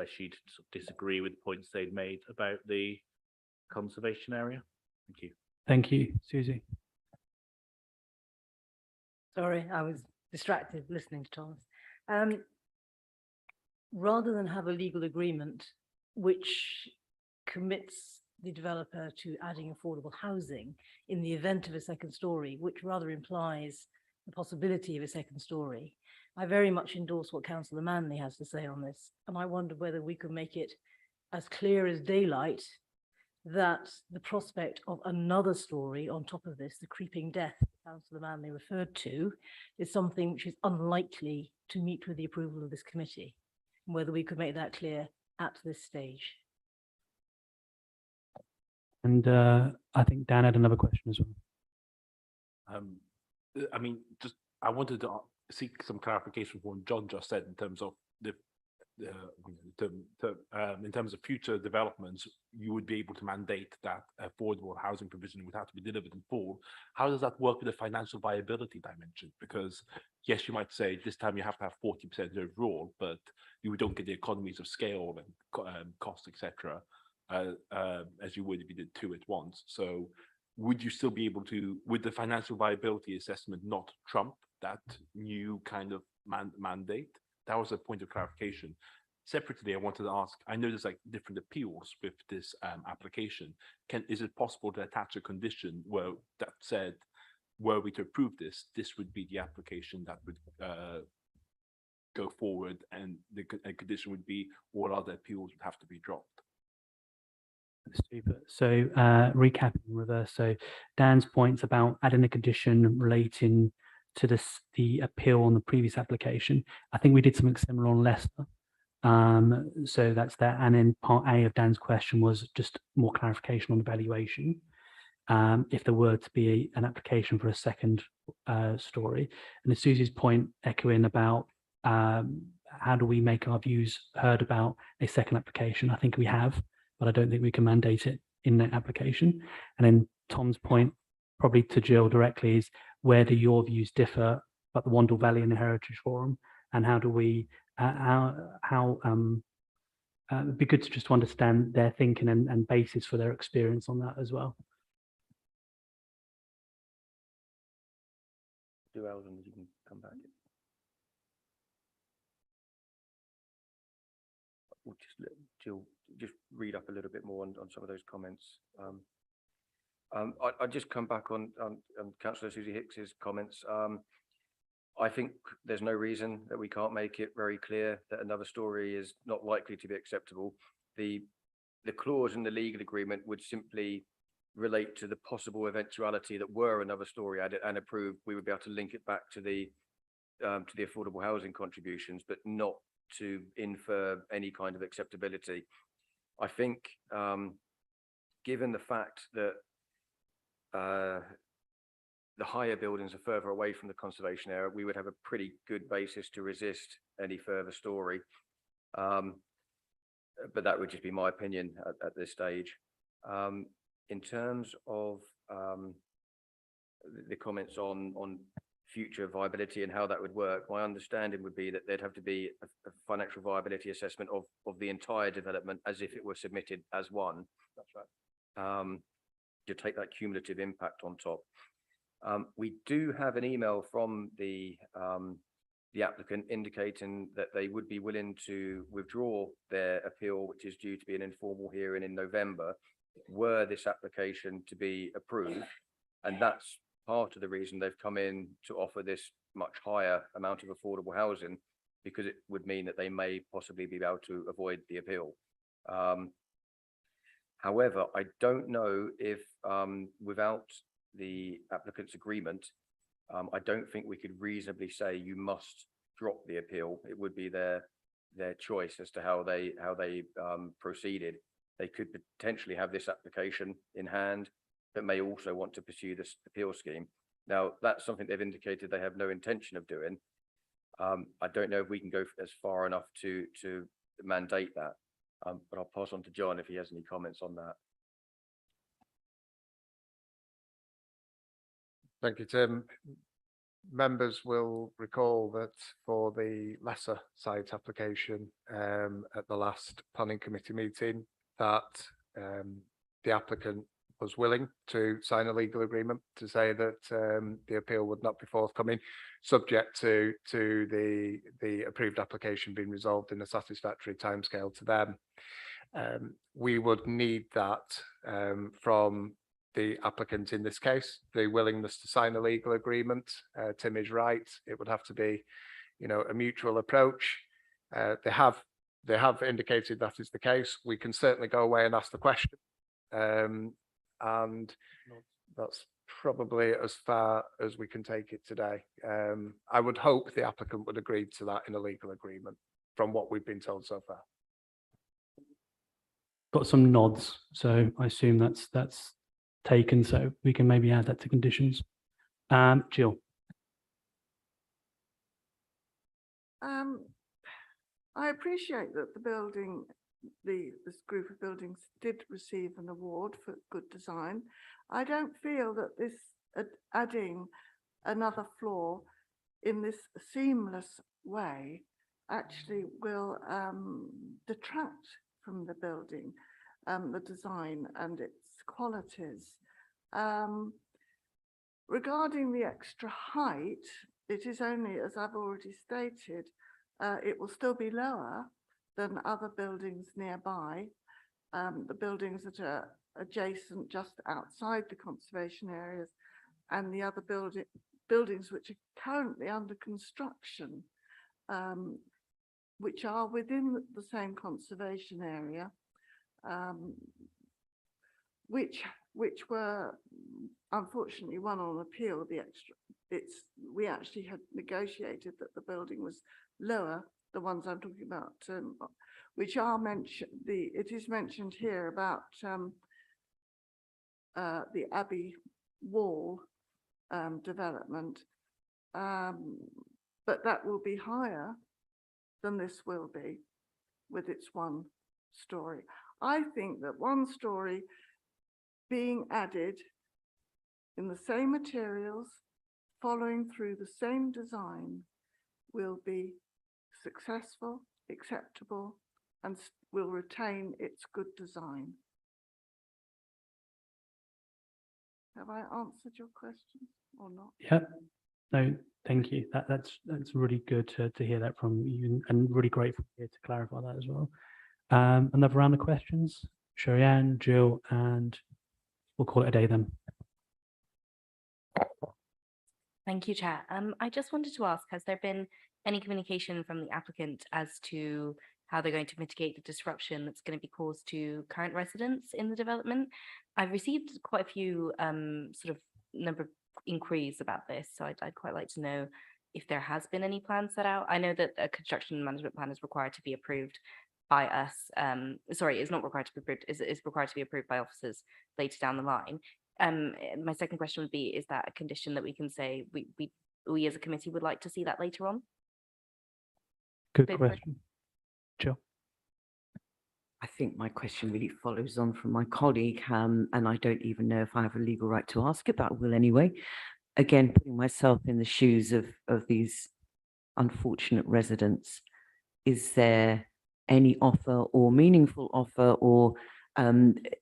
she'd sort of disagree with the points they'd made about the conservation area? Thank you. Thank you, Susie. Sorry, I was distracted listening to Thomas. Rather than have a legal agreement which commits the developer to adding affordable housing in the event of a second story, which rather implies the possibility of a second story, I very much endorse what Councillor Manley has to say on this. And I wonder whether we could make it as clear as daylight that the prospect of another story on top of this, the creeping death Councillor Manley referred to is something which is unlikely to meet with the approval of this committee. And whether we could make that clear at this stage. And I think Dan had another question as well. I mean, just I wanted to seek some clarification from what John just said in terms of in terms of future developments, you would be able to mandate that affordable housing provision would have to be delivered in full. How does that work with the financial viability dimension? Because yes, you might say this time you have to have 40% overall, but you don't get the economies of scale and cost, etc., as you would if you did two at once. So would you still be able to, would the financial viability assessment not trump that new kind of mandate? That was a point of clarification. Separately, I wanted to ask, I know there's like different appeals with this application. Is it possible to attach a condition where that said, were we to approve this, this would be the application that would go forward, and the condition would be all other appeals would have to be dropped? Super. So recapping in reverse. So Dan's points about adding a condition relating to the appeal on the previous application. I think we did something similar on Leicester. So that's that. And then part A of Dan's question was just more clarification on the valuation. If there were to be an application for a second story. And Susie's point echoing about how do we make our views heard about a second application? I think we have, but I don't think we can mandate it in that application. And then Tom's point, probably to Jill directly, is where do your views differ about the Wandle Valley and the Heritage Forum, and how do we, it'd be good to just understand their thinking and basis for their experience on that as well. Do Eldon, you can come back. We'll Jill, just read up a little bit more on some of those comments. I just come back on Councillor Susie Hicks's comments. I think there's no reason that we can't make it very clear that another story is not likely to be acceptable. The clause in the legal agreement would simply relate to the possible eventuality that were another story added and approved, we would be able to link it back to the affordable housing contributions, but not to infer any kind of acceptability. I think, given the fact that the higher buildings are further away from the conservation area, we would have a pretty good basis to resist any further story. But that would just be my opinion at this stage. In terms of the comments on future viability and how that would work, my understanding would be that there'd have to be a financial viability assessment of the entire development as if it were submitted as one. That's right. To take that cumulative impact on top. We do have an email from the applicant indicating that they would be willing to withdraw their appeal, which is due to be an informal hearing in November, were this application to be approved. And that's part of the reason they've come in to offer this much higher amount of affordable housing, because it would mean that they may possibly be able to avoid the appeal. However, I don't know if without the applicant's agreement, I don't think we could reasonably say you must drop the appeal. It would be their choice as to how they proceeded. They could potentially have this application in hand, but may also want to pursue this appeal scheme. Now, that's something they've indicated they have no intention of doing. I don't know if we can go as far enough to mandate that, but I'll pass on to John if he has any comments on that. Thank you, Tim. Members will recall that for the lesser site application at the last planning committee meeting, that the applicant was willing to sign a legal agreement to say that the appeal would not be forthcoming, subject to the approved application being resolved in a satisfactory timescale to them. We would need that from the applicant in this case, the willingness to sign a legal agreement. Tim is right. It would have to be, a mutual approach. They have indicated that is the case. We can certainly go away and ask the question. And that's probably as far as we can take it today. I would hope the applicant would agree to that in a legal agreement from what we've been told so far. Got some nods, so I assume that's taken, so we can maybe add that to conditions. Jill. I appreciate that the building, this group of buildings did receive an award for good design. I don't feel that this adding another floor in this seamless way actually will detract from the building, the design and its qualities. Regarding the extra height, it is only, as I've already stated, it will still be lower than other buildings nearby. The buildings that are adjacent just outside the conservation areas and the other buildings which are currently under construction, which are within the same conservation area, which were unfortunately won on appeal. We actually had negotiated that the building was lower, the ones I'm talking about, which are mentioned. It is mentioned here about the Abbey Wall development, but that will be higher than this will be with its 1 story. I think that 1 story being added in the same materials, following through the same design, will be successful, acceptable, and will retain its good design. Have I answered your question or not? Yep. No, thank you. That's really good to hear that from you, and really grateful here to clarify that as well. Another round of questions. Sherry-Ann, Jill, and we'll call it a day then. Thank you, Chair. I just wanted to ask, has there been any communication from the applicant as to how they're going to mitigate the disruption that's going to be caused to current residents in the development? I've received quite a few sort of number of inquiries about this, so I'd quite like to know if there has been any plan set out. I know that a construction management plan is required to be approved by us. Sorry, it's not required to be approved, it's required to be approved by officers later down the line. My second question would be, is that a condition that we can say we as a committee would like to see that later on? Good question. Jill. I think my question really follows on from my colleague, and I don't even know if I have a legal right to ask it, but I will anyway. Again, putting myself in the shoes of these unfortunate residents, is there any offer or meaningful offer or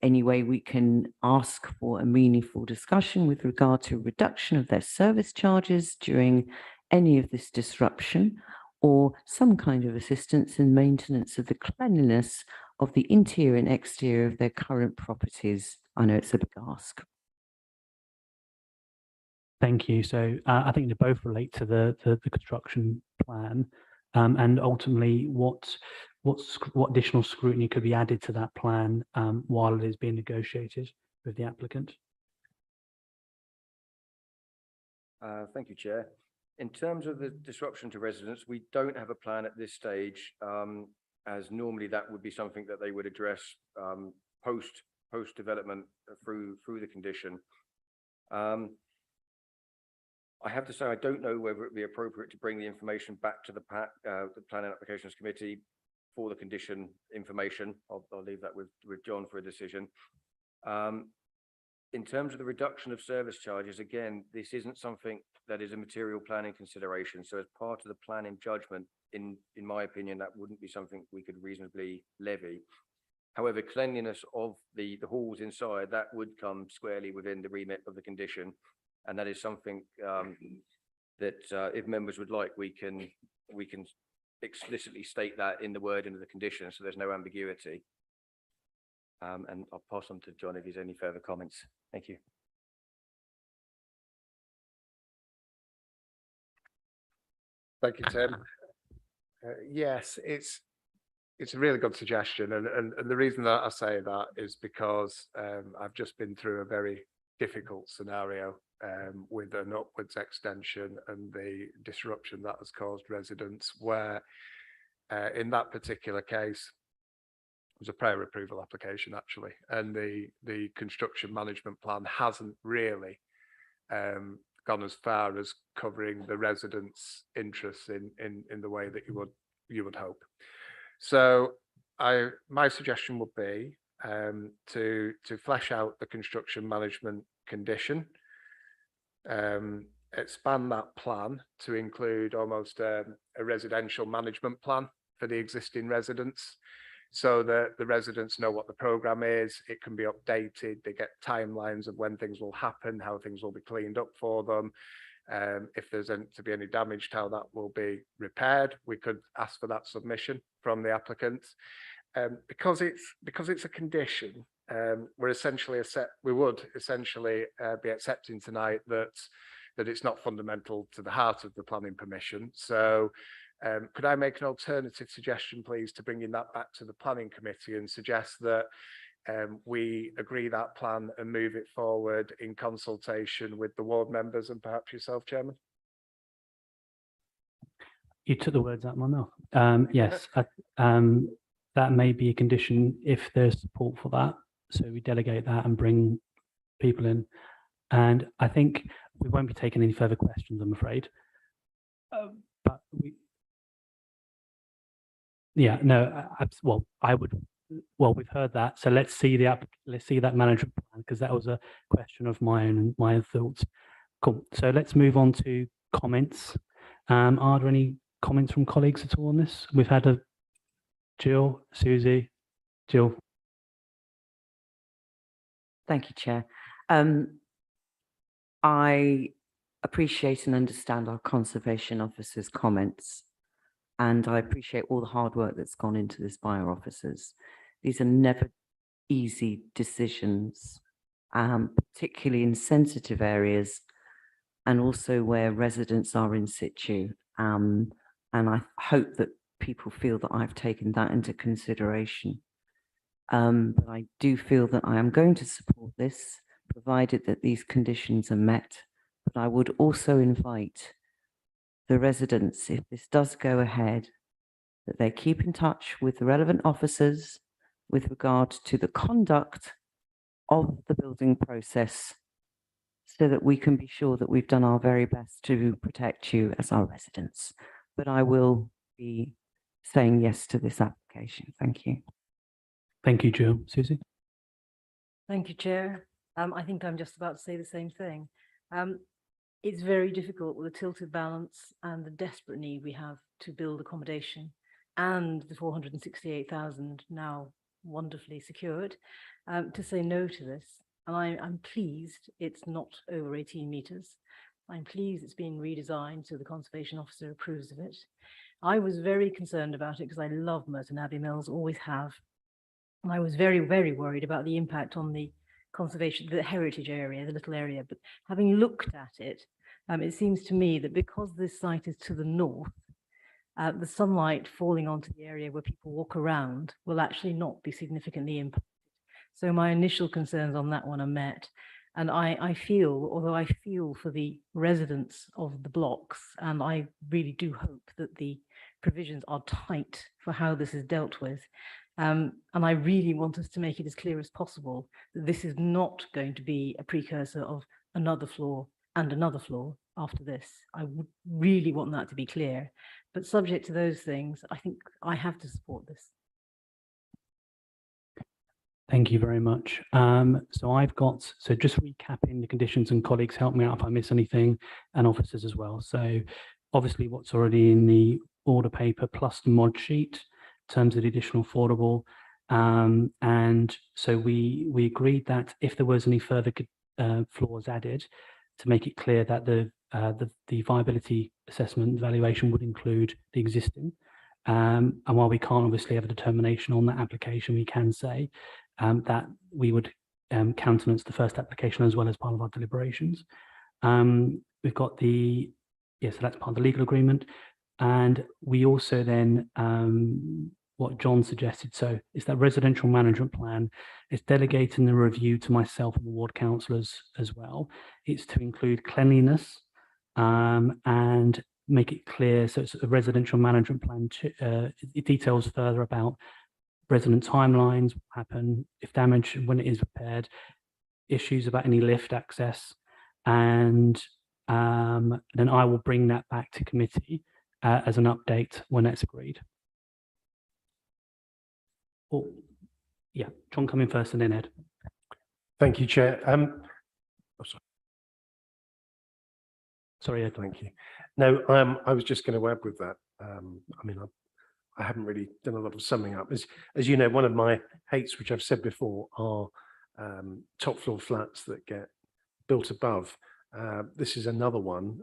any way we can ask for a meaningful discussion with regard to reduction of their service charges during any of this disruption, or some kind of assistance in maintenance of the cleanliness of the interior and exterior of their current properties? I know it's a big ask. Thank you. So I think they both relate to the construction plan, and ultimately what additional scrutiny could be added to that plan while it is being negotiated with the applicant. Thank you, Chair. In terms of the disruption to residents, we don't have a plan at this stage, as normally that would be something that they would address post development through the condition. I have to say, I don't know whether it would be appropriate to bring the information back to the Planning Applications Committee for the condition information. I'll leave that with John for a decision. In terms of the reduction of service charges, again, this isn't something that is a material planning consideration. So as part of the planning judgment, in my opinion, that wouldn't be something we could reasonably levy. However, cleanliness of the halls inside, that would come squarely within the remit of the condition. And that is something that if members would like, we can explicitly state that in the wording of the condition, so there's no ambiguity. And I'll pass on to John if there's any further comments. Thank you. Thank you, Tim. Yes, it's a really good suggestion, and the reason that I say that is because I've just been through a very difficult scenario with an upwards extension and the disruption that has caused residents, where in that particular case, it was a prior approval application actually, and the construction management plan hasn't really gone as far as covering the residents' interests in the way that you would hope. So my suggestion would be to flesh out the construction management condition, expand that plan to include almost a residential management plan for the existing residents, so that the residents know what the program is. It can be updated. They get timelines of when things will happen, how things will be cleaned up for them. If there's to be any damage, how that will be repaired. We could ask for that submission from the applicants. Because it's a condition, we would essentially be accepting tonight that it's not fundamental to the heart of the planning permission. So could I make an alternative suggestion, please, to bringing that back to the planning committee and suggest that we agree that plan and move it forward in consultation with the ward members and perhaps yourself, Chairman? You took the words out of my mouth. Yes, that may be a condition if there's support for that. So we delegate that and bring people in. And I think we won't be taking any further questions, I'm afraid. But we've heard that. So let's see that management plan, because that was a question of my own and my thoughts. Cool. So let's move on to comments. Are there any comments from colleagues at all on this? We've had Jill, Susie, Jill. Thank you, Chair. I appreciate and understand our conservation officer's comments, and I appreciate all the hard work that's gone into this by our officers. These are never easy decisions, particularly in sensitive areas and also where residents are in situ. And I hope that people feel that I've taken that into consideration. But I do feel that I am going to support this, provided that these conditions are met. But I would also invite the residents, if this does go ahead, that they keep in touch with the relevant officers with regard to the conduct of the building process, so that we can be sure that we've done our very best to protect you as our residents. But I will be saying yes to this application. Thank you. Thank you, Jill. Susie? Thank you, Chair. I think I'm just about to say the same thing. It's very difficult with the tilted balance and the desperate need we have to build accommodation and the 468,000 now wonderfully secured, to say no to this. And I'm pleased it's not over 18 metres. I'm pleased it's being redesigned so the conservation officer approves of it. I was very concerned about it because I love Merton Abbey Mills, always have. And I was very, very worried about the impact on the conservation, the heritage area, the little area. But having looked at it, it seems to me that because this site is to the north, the sunlight falling onto the area where people walk around will actually not be significantly impacted. So my initial concerns on that one are met. And I feel, although I feel for the residents of the blocks, and I really do hope that the provisions are tight for how this is dealt with. And I really want us to make it as clear as possible that this is not going to be a precursor of another floor and another floor after this. I would really want that to be clear. But subject to those things, I think I have to support this. Thank you very much. So just recapping the conditions, and colleagues help me out if I miss anything, and officers as well. So obviously what's already in the order paper plus the mod sheet in terms of the additional affordable. And so we agreed that if there was any further floors added, to make it clear that the viability assessment valuation would include the existing. And while we can't obviously have a determination on that application, we can say that we would countenance the first application as well as part of our deliberations. We've got so that's part of the legal agreement. And we also then what John suggested. So it's that residential management plan. It's delegating the review to myself and the ward councillors as well. It's to include cleanliness and make it clear. So it's a residential management plan. It details further about resident timelines, what happen if damage, when it is repaired, issues about any lift access, and then I will bring that back to committee as an update when that's agreed. Oh, yeah, John coming first and then Ed. Thank you, Chair. Sorry, Ed. Thank you. No, I was just going to add with that. I mean, I haven't really done a lot of summing up. As you know, one of my hates, which I've said before, are top floor flats that get built above. This is another one.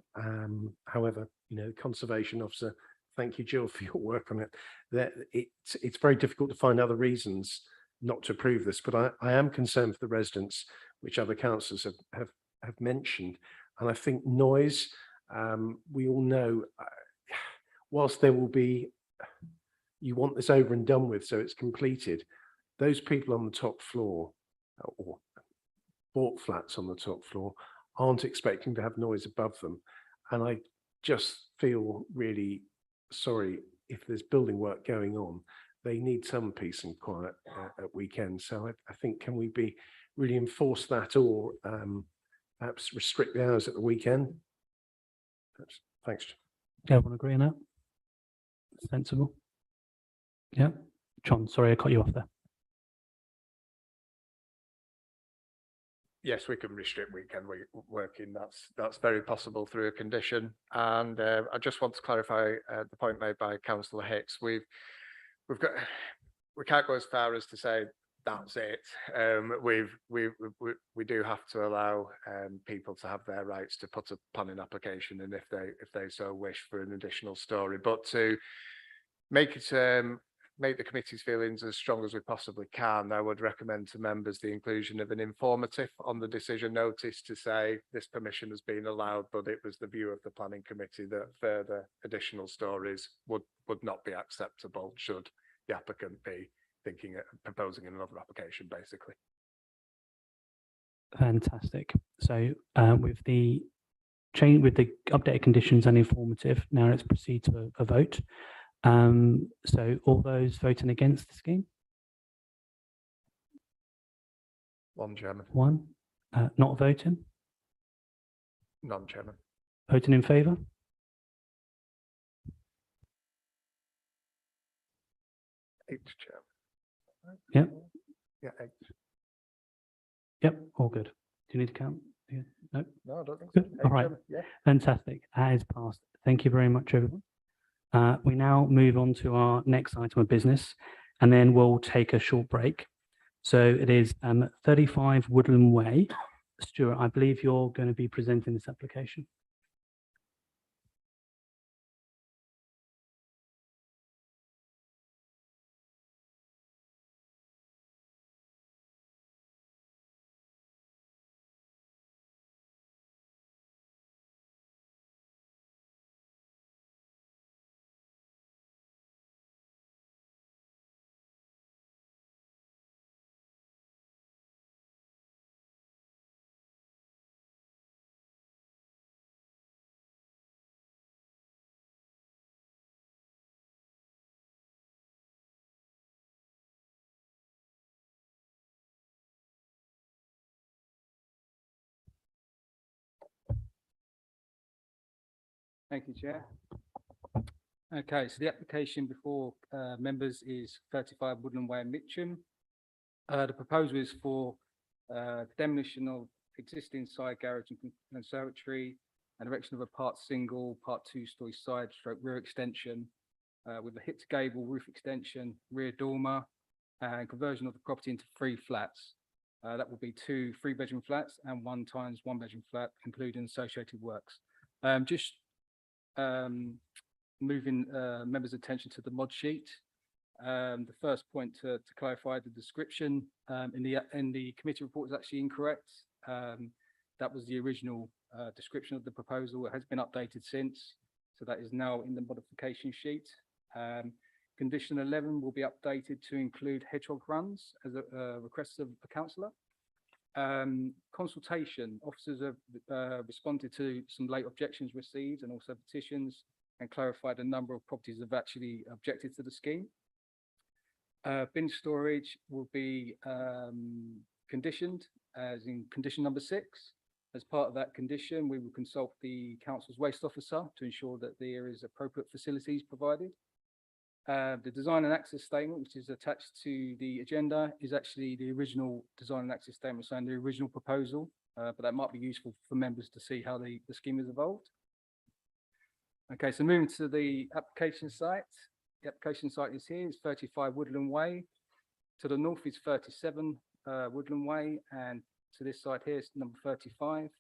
However, you know, conservation officer, thank you, Jill, for your work on it. That it's very difficult to find other reasons not to approve this, but I am concerned for the residents, which other councillors have mentioned. And I think noise, we all know, whilst there will be, you want this over and done with so it's completed, those people on the top floor or bought flats on the top floor aren't expecting to have noise above them. And I just feel really sorry if there's building work going on, they need some peace and quiet at weekends. So I think, can we be really enforce that, or perhaps restrict the hours at the weekend? Thanks. Yeah, everyone agree on that? Sensible. Yeah. John, sorry, I cut you off there. Yes, we can restrict weekend working. That's very possible through a condition. And I just want to clarify the point made by Councillor Hicks. We can't go as far as to say that's it. We do have to allow people to have their rights to put a planning application in if they so wish for an additional story. But to make it make the committee's feelings as strong as we possibly can, I would recommend to members the inclusion of an informative on the decision notice to say this permission has been allowed, but it was the view of the planning committee that further additional stories would not be acceptable should the applicant be proposing another application, basically. Fantastic. So with the updated conditions and informative, now let's proceed to a vote. So all those voting against the scheme? One, Chairman. One. Not voting? None, Chairman. Voting in favour? Eight, Chairman. Yep. Yeah, eight. Yep, all good. Do you need to count? Yeah. No? No, I don't think so. Good. All right. Chairman. Yeah. Fantastic. That is passed. Thank you very much, everyone. We now move on to our next item of business, and then we'll take a short break. So it is 35 Woodland Way. Stuart, I believe you're going to be presenting this application. Thank you, Chair. Okay, so the application before members is 35 Woodland Way in Mitcham. The proposal is for demolition of existing side garage and conservatory and erection of a part single, part two-story side stroke rear extension with a hip to gable roof extension, rear dormer, and conversion of the property into 3 flats. That will be 2 3-bedroom flats and 1 times 1-bedroom flat, including associated works. Moving members' attention to the mod sheet. The first point to clarify the description in the committee report is actually incorrect. That was the original description of the proposal. It has been updated since, so that is now in the modification sheet. Condition 11 will be updated to include hedgehog runs as a request of a councillor. Consultation, officers have responded to some late objections received and also petitions, and clarified a number of properties have actually objected to the scheme. Bin storage will be conditioned as in condition number 6. As part of that condition, we will consult the council's waste officer to ensure that there is appropriate facilities provided. The design and access statement, which is attached to the agenda, is actually the original design and access statement, so the original proposal, but that might be useful for members to see how the scheme has evolved. Okay, so moving to the application site. The application site is here, it's 35 Woodland Way. To the north is 37 Woodland Way, and to this side here is number 35.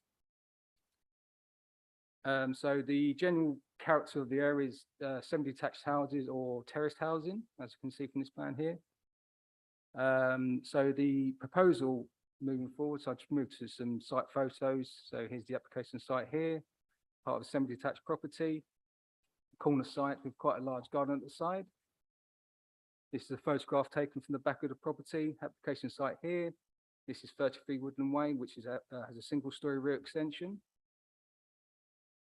So the general character of the area is semi-detached houses or terraced housing, as you can see from this plan here. So the proposal moving forward, so I'll just move to some site photos. So here's the application site here, part of a semi-detached property, corner site with quite a large garden at the side. This is a photograph taken from the back of the property, application site here. This is 33 Woodland Way, which is has a single-story rear extension.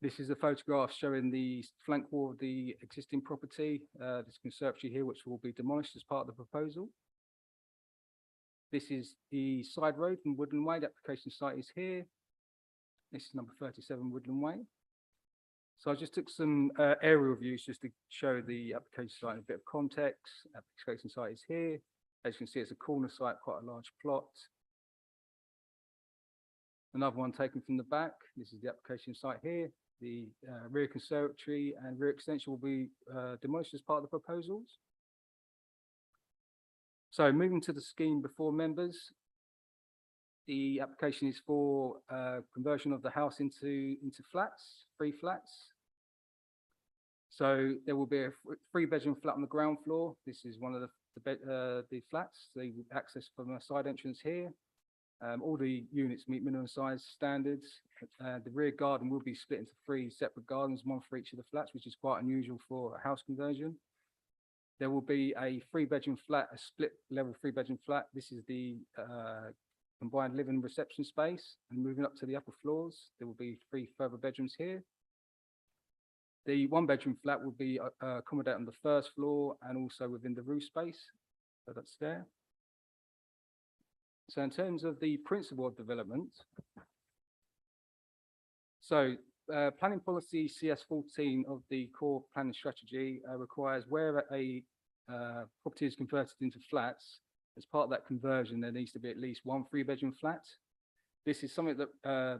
This is a photograph showing the flank wall of the existing property. This conservatory here, which will be demolished as part of the proposal. This is the side road from Woodland Way. The application site is here. This is number 37 Woodland Way. So I just took some aerial views just to show the application site in a bit of context. Application site is here. As you can see, it's a corner site, quite a large plot. Another one taken from the back. This is the application site here. The rear conservatory and rear extension will be demolished as part of the proposals. So moving to the scheme before members, the application is for conversion of the house into flats, 3 flats. So there will be a 3-bedroom flat on the ground floor. This is one of the flats. They will access from a side entrance here. All the units meet minimum size standards. The rear garden will be split into 3 separate gardens, 1 for each of the flats, which is quite unusual for a house conversion. There will be a 3-bedroom flat, a split level 3-bedroom flat. This is the combined living and reception space. And moving up to the upper floors, there will be 3 further bedrooms here. The 1-bedroom flat will be accommodated on the 1st floor and also within the roof space. So that's there. So in terms of the principle of development, so planning policy CS14 of the core planning strategy requires where a property is converted into flats, as part of that conversion, there needs to be at least 1 3-bedroom flat. This is something that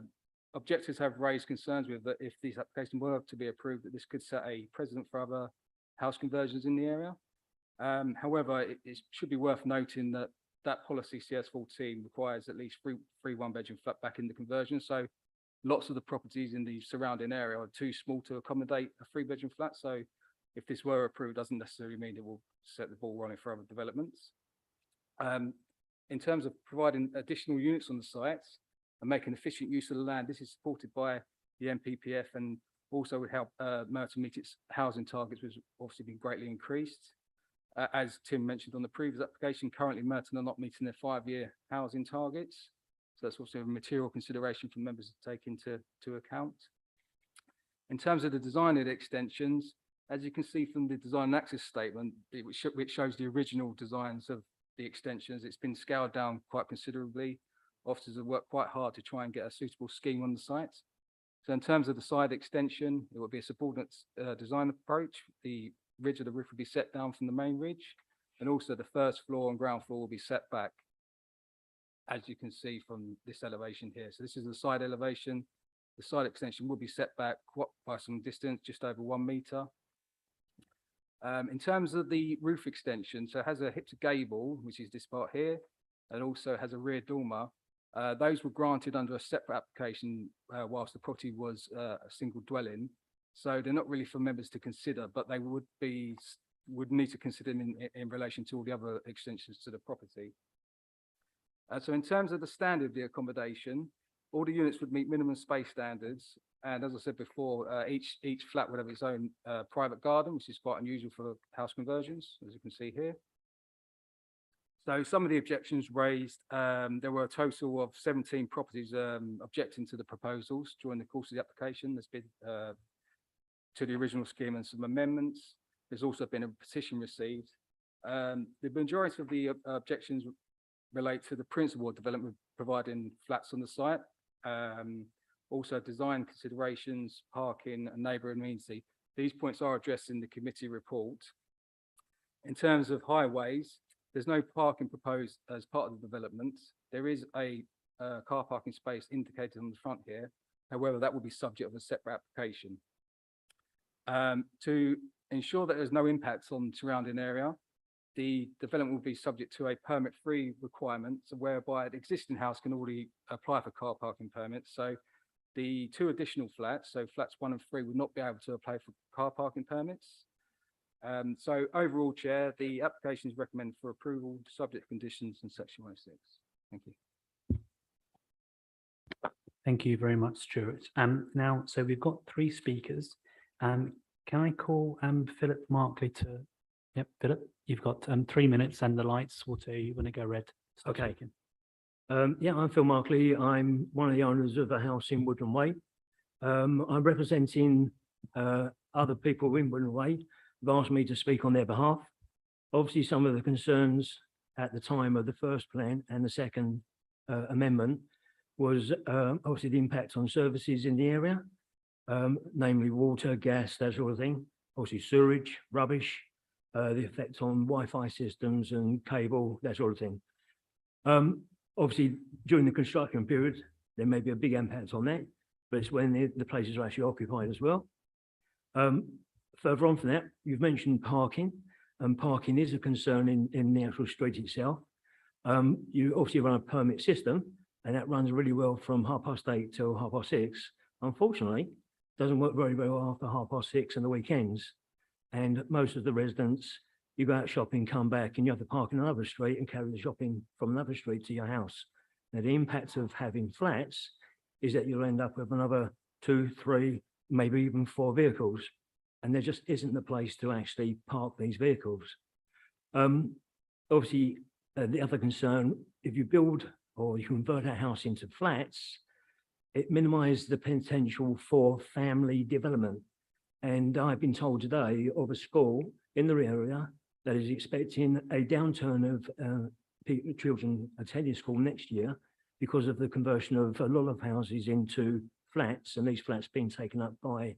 objectors have raised concerns with, that if this application were to be approved, that this could set a precedent for other house conversions in the area. However, it should be worth noting that that policy CS14 requires at least 3 1-bedroom flat back in the conversion. So lots of the properties in the surrounding area are too small to accommodate a 3-bedroom flat. So if this were approved, doesn't necessarily mean it will set the ball rolling for other developments. In terms of providing additional units on the sites and making efficient use of the land, this is supported by the MPPF and also would help Merton meet its housing targets, which have obviously been greatly increased. As Tim mentioned on the previous application, currently Merton are not meeting their 5-year housing targets. So that's also a material consideration for members to take into account. In terms of the design of the extensions, as you can see from the design and access statement, which shows the original designs of the extensions, it's been scaled down quite considerably. Officers have worked quite hard to try and get a suitable scheme on the site. So in terms of the side extension, it will be a subordinate design approach. The ridge of the roof will be set down from the main ridge, and also the 1st floor and ground floor will be set back, as you can see from this elevation here. So this is the side elevation. The side extension will be set back by some distance, just over 1 meter. In terms of the roof extension, so it has a hip to gable, which is this part here, and also has a rear dormer. Those were granted under a separate application whilst the property was a single dwelling. So they're not really for members to consider, but they would need to consider them in relation to all the other extensions to the property. So in terms of the standard of the accommodation, All the units would meet minimum space standards. And as I said before, each flat would have its own private garden, which is quite unusual for house conversions, as you can see here. So some of the objections raised, there were a total of 17 properties objecting to the proposals during the course of the application. There's been to the original scheme and some amendments. There's also been a petition received. The majority of the objections relate to the principle of development providing flats on the site. Also design considerations, parking and neighbourhood amenity. These points are addressed in the committee report. In terms of highways, there's no parking proposed as part of the development. There is a car parking space indicated on the front here. However, that will be subject of a separate application. To ensure that there's no impact on the surrounding area, the development will be subject to a permit-free requirement, whereby the existing house can already apply for car parking permits. So the 2 additional flats, so flats 1 and 3, will not be able to apply for car parking permits. So overall, Chair, the application is recommended for approval, subject to conditions in section 106. Thank you. Thank you very much, Stuart. Now, so we've got 3 speakers. Can I call Philip Markley to? Yep, Philip, you've got 3 minutes, and the lights will tell you when they go red. Start Okay. speaking. Yeah, I'm Phil Markley. I'm one of the owners of a house in Woodland Way. I'm representing other people in Woodland Way who've asked me to speak on their behalf. Obviously, some of the concerns at the time of the first plan and the second amendment was obviously the impact on services in the area, namely water, gas, that sort of thing. Obviously sewage, rubbish, the effect on Wi-Fi systems and cable, that sort of thing. Obviously, during the construction period, there may be a big impact on that, but it's when the places are actually occupied as well. Further on from that, you've mentioned parking, and parking is a concern in the actual street itself. You obviously run a permit system, and that runs really well from 8:30 till 6:30. Unfortunately, it doesn't work very well after 6:30 and the weekends. And most of the residents, you go out shopping, come back, and you have to park in another street and carry the shopping from another street to your house. Now, the impact of having flats is that you'll end up with another 2, 3, maybe even 4 vehicles. And there just isn't the place to actually park these vehicles. Obviously, the other concern, if you build or you convert a house into flats, it minimizes the potential for family development. And I've been told today of a school in the area that is expecting a downturn of children attending school next year because of the conversion of a lot of houses into flats, and these flats being taken up by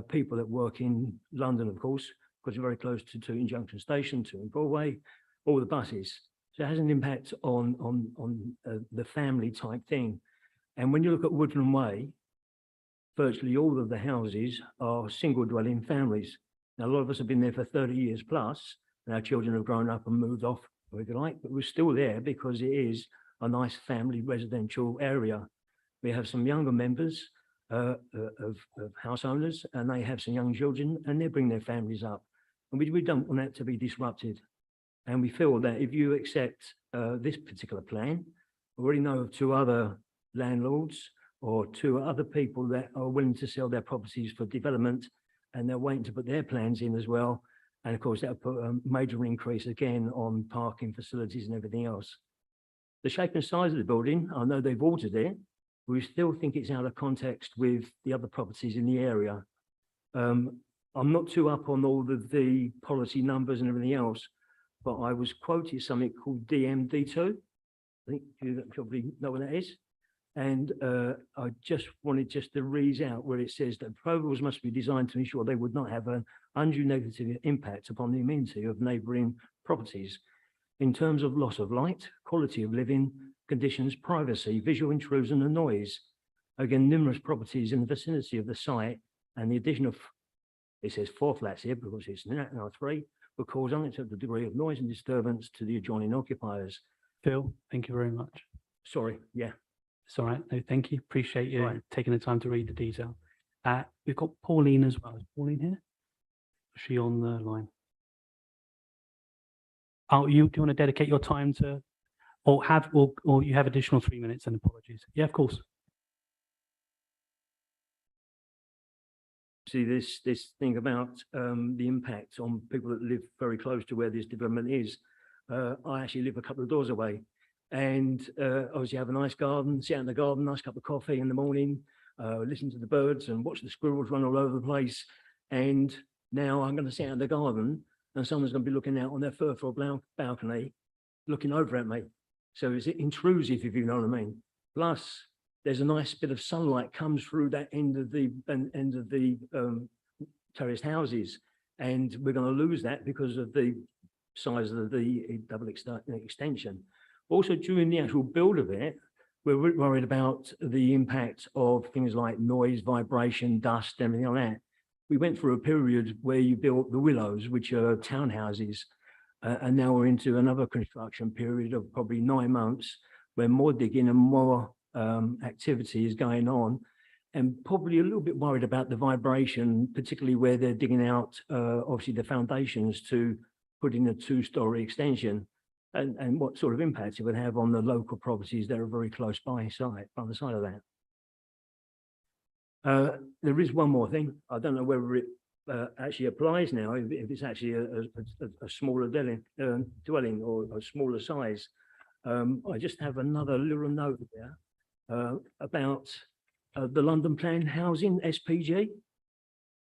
people that work in London, of course, because you're very close to Tooting Junction Station, Tooting Broadway, all the buses. So it has an impact on the family type thing. And when you look at Woodland Way, virtually all of the houses are single dwelling families. Now, a lot of us have been there for 30 years plus, and our children have grown up and moved off, if you like, but we're still there because it is a nice family residential area. We have some younger members of house owners, and they have some young children, and they bring their families up. And we don't want that to be disrupted. And we feel that if you accept this particular plan, we already know of 2 other landlords or 2 other people that are willing to sell their properties for development, and they're waiting to put their plans in as well. And of course, that'll put a major increase again on parking facilities and everything else. The shape and size of the building, I know they've altered it. We still think it's out of context with the other properties in the area. I'm not too up on all of the policy numbers and everything else, but I was quoted something called DMD2. I think you probably know what that is. And I just wanted to read out where it says that proposals must be designed to ensure they would not have an undue negative impact upon the amenity of neighbouring properties in terms of loss of light, quality of living conditions, privacy, visual intrusion and noise. Again, numerous properties in the vicinity of the site and the addition of, it says 4 flats here because it's now 3, will cause unacceptable degree of noise and disturbance to the adjoining occupiers. Phil, thank you very much. Sorry, yeah. It's all right. No, thank you. Appreciate you Right. taking the time to read the detail. We've got Pauline as well. Is Pauline here? Is she on the line? Oh, do you want to dedicate your time to, or you have additional 3 minutes, and apologies. Yeah, of course. see this thing about the impact on people that live very close to where this development is. I actually live a couple of doors away, and obviously have a nice garden, sit out in the garden, nice cup of coffee in the morning, listen to the birds and watch the squirrels run all over the place. And now I'm going to sit out in the garden and someone's going to be looking out on their third floor balcony, looking over at me. So it's intrusive, if you know what I mean. Plus, there's a nice bit of sunlight comes through that end of the terraced houses, and we're going to lose that because of the size of the double extension. Also, during the actual build of it, we're worried about the impact of things like noise, vibration, dust, everything like that. We went through a period where you built the Willows, which are townhouses, and now we're into another construction period of probably 9 months, where more digging and more activity is going on, and probably a little bit worried about the vibration, particularly where they're digging out, obviously, the foundations to put in a 2-story extension, and what sort of impact it would have on the local properties that are very close by the side of that. There is one more thing. I don't know whether it actually applies now, if it's actually a smaller dwelling or a smaller size. I just have another little note there about the London Plan Housing, SPG,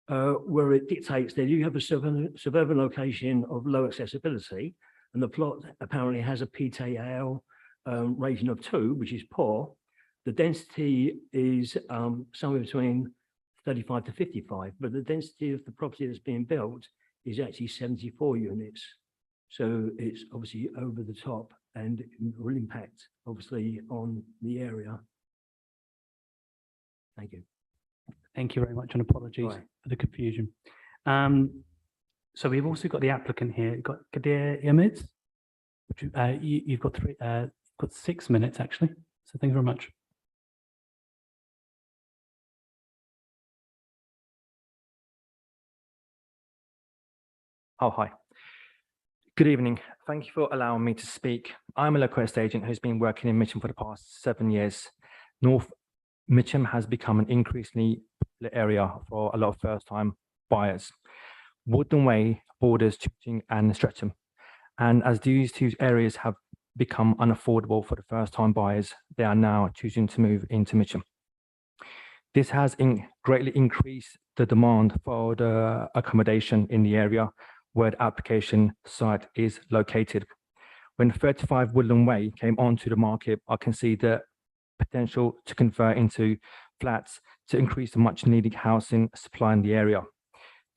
where it dictates that you have a suburban location of low accessibility, and the plot apparently has a PTAL rating of 2, which is poor. The density is somewhere between 35 to 55, but the density of the property that's being built is actually 74 units. So it's obviously over the top and will impact, obviously, on the area. Thank you. Thank you very much, and apologies for the confusion. So we've also got the applicant here. You've got Kadir Yamid. You've got 6 minutes, actually. So thank you very much. Oh, hi. Good evening. Thank you for allowing me to speak. I'm a local estate agent who's been working in Mitcham for the past 7 years. North Mitcham has become an increasingly popular area for a lot of first-time buyers. Woodland Way borders Tooting and Streatham, and as these two areas have become unaffordable for the first-time buyers, they are now choosing to move into Mitcham. This has greatly increased the demand for the accommodation in the area where the application site is located. When 35 Woodland Way came onto the market, I can see the potential to convert into flats to increase the much needed housing supply in the area.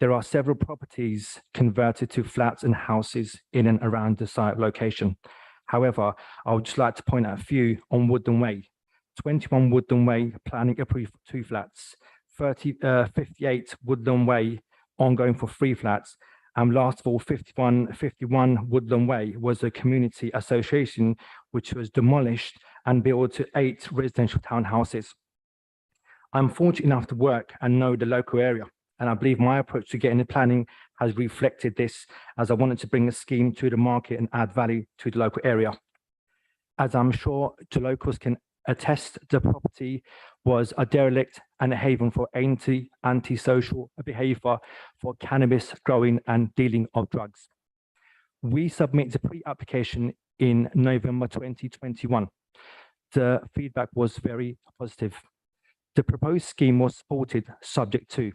There are several properties converted to flats and houses in and around the site location. However, I would just like to point out a few on Woodland Way. 21 Woodland Way, planning approved for 2 flats. 58 Woodland Way, ongoing for 3 flats. And last of all, 51 Woodland Way was a community association which was demolished and built to 8 residential townhouses. I'm fortunate enough to work and know the local area, and I believe my approach to getting the planning has reflected this, as I wanted to bring a scheme to the market and add value to the local area. As I'm sure the locals can attest, the property was a derelict and a haven for antisocial behavior for cannabis growing and dealing of drugs. We submitted a pre-application in November 2021. The feedback was very positive. The proposed scheme was supported subject to: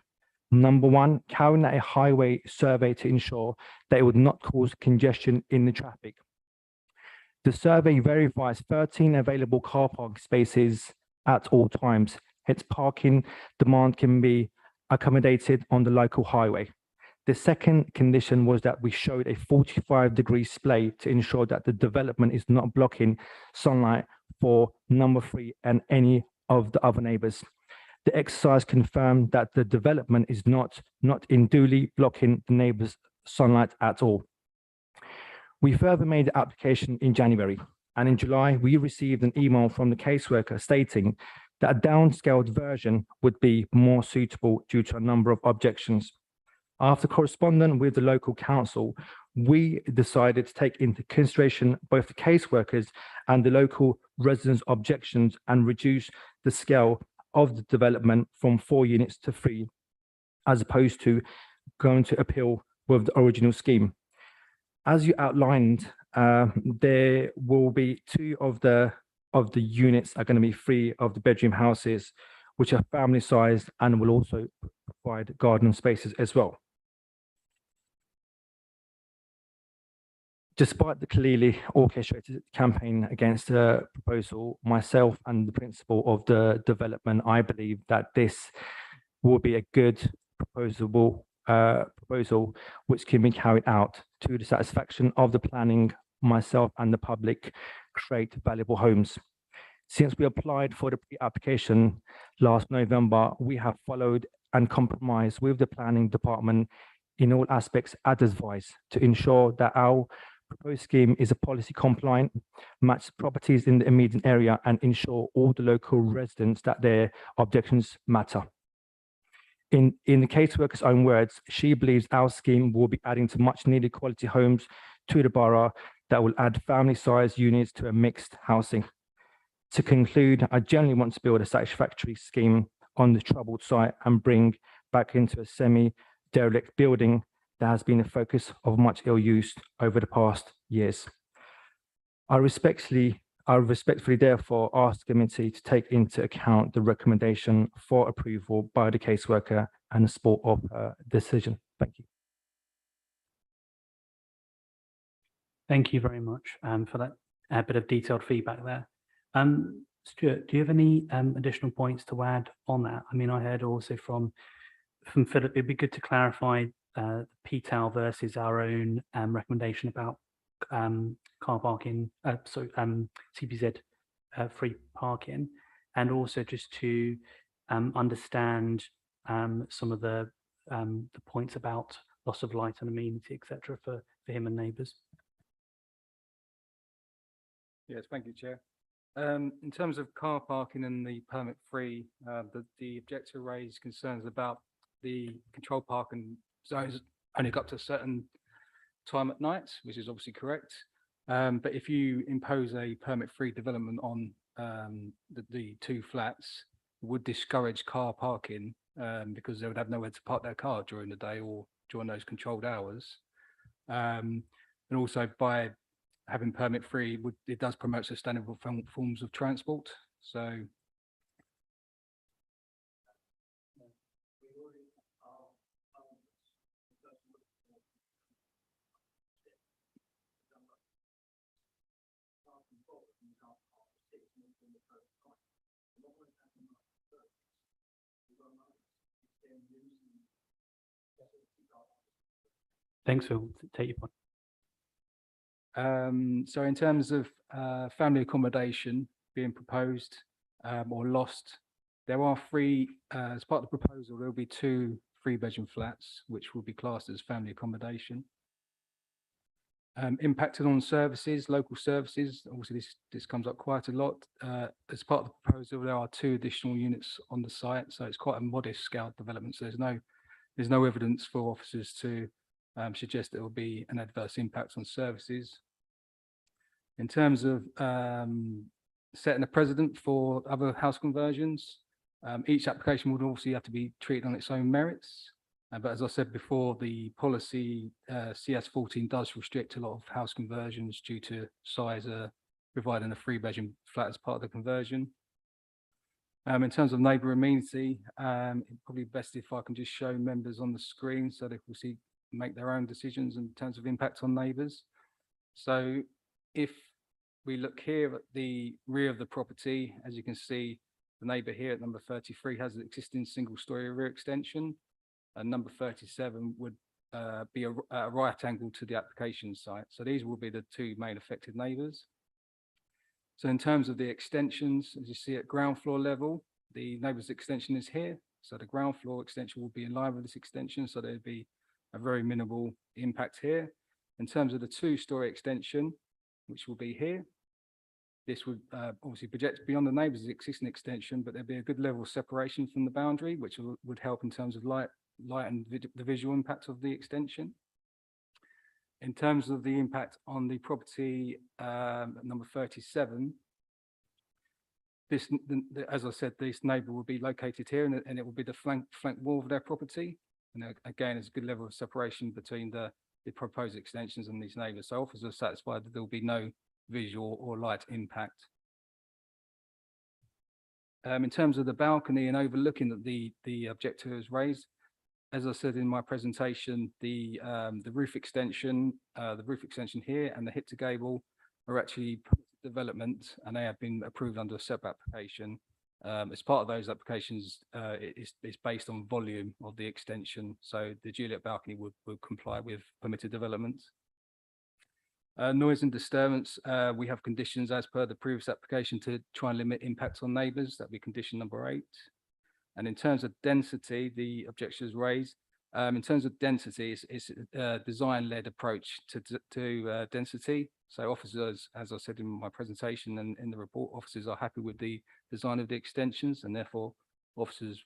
number 1, carrying out a highway survey to ensure that it would not cause congestion in the traffic. The survey verifies 13 available car park spaces at all times. Its parking demand can be accommodated on the local highway. The second condition was that we showed a 45-degree splay to ensure that the development is not blocking sunlight for number 3 and any of the other neighbours. The exercise confirmed that the development is not unduly blocking the neighbours' sunlight at all. We further made the application in January, and in July, we received an email from the caseworker stating that a downscaled version would be more suitable due to a number of objections. After corresponding with the local council, we decided to take into consideration both the caseworkers and the local residents' objections and reduce the scale of the development from 4 units to 3, as opposed to going to appeal with the original scheme. As you outlined, there will be two of the units are going to be 3 of the bedroom houses, which are family sized and will also provide garden spaces as well. Despite the clearly orchestrated campaign against the proposal, myself and the principal of the development, I believe that this will be a good proposal which can be carried out to the satisfaction of the planning, myself and the public, create valuable homes. Since we applied for the pre-application last November, we have followed and compromised with the planning department in all aspects as advised to ensure that our proposed scheme is a policy compliant, match properties in the immediate area and ensure all the local residents that their objections matter. In the caseworker's own words, she believes our scheme will be adding to much needed quality homes to the borough that will add family-sized units to a mixed housing. To conclude, I generally want to build a satisfactory scheme on the troubled site and bring back into a semi-derelict building that has been a focus of much ill use over the past years. I respectfully therefore ask the committee to take into account the recommendation for approval by the caseworker and the support of her decision. Thank you. Thank you very much for that bit of detailed feedback there. Stuart, do you have any additional points to add on that? I mean, I heard also from Philip, it'd be good to clarify PTAL versus our own recommendation about car parking, CPZ free parking, and also just to understand some of the points about loss of light and amenity, etc., for him and neighbours. Yes, thank you, Chair. In terms of car parking and the permit free, the objector raised concerns about the controlled parking zones only got to a certain time at night, which is obviously correct. But if you impose a permit-free development on the 2 flats, it would discourage car parking because they would have nowhere to park their car during the day or during those controlled hours. And also by having permit-free, it does promote sustainable forms of transport. So Thanks, Phil. Take your point. So in terms of family accommodation being proposed or lost, there are 3, as part of the proposal, there will be 2 3-bedroom flats, which will be classed as family accommodation. Impacted on services, local services, obviously this comes up quite a lot. As part of the proposal, there are 2 additional units on the site, so it's quite a modest scale development. So there's no evidence for officers to suggest there will be an adverse impact on services. In terms of setting a precedent for other house conversions, each application would obviously have to be treated on its own merits. But as I said before, the policy CS14 does restrict a lot of house conversions due to size, providing a 3-bedroom flat as part of the conversion. In terms of neighbour amenity, probably best if I can just show members on the screen so they can make their own decisions in terms of impact on neighbours. So if we look here at the rear of the property, as you can see, the neighbour here at number 33 has an existing single-storey rear extension, and number 37 would be a right angle to the application site. So these will be the 2 main affected neighbours. So in terms of the extensions, as you see at ground floor level, the neighbour's extension is here. So the ground floor extension will be in line with this extension. So there'd be a very minimal impact here. In terms of the 2-storey extension, which will be here, this would obviously project beyond the neighbour's existing extension, but there'd be a good level of separation from the boundary, which would help in terms of light and the visual impact of the extension. In terms of the impact on the property number 37, as I said, this neighbour will be located here, and it will be the flank wall of their property. And again, there's a good level of separation between the proposed extensions and these neighbours. So officers are satisfied that there will be no visual or light impact. In terms of the balcony and overlooking that the objector has raised, as I said in my presentation, the roof extension here and the hip to gable are actually development, and they have been approved under a SEP application. As part of those applications, it's based on volume of the extension, so the Juliet balcony would comply with permitted development. Noise and disturbance, we have conditions as per the previous application to try and limit impact on neighbours. That'd be condition number 8. And in terms of density, the objections raised. In terms of density, it's a design-led approach to density. So officers, as I said in my presentation and in the report, officers are happy with the design of the extensions, and therefore officers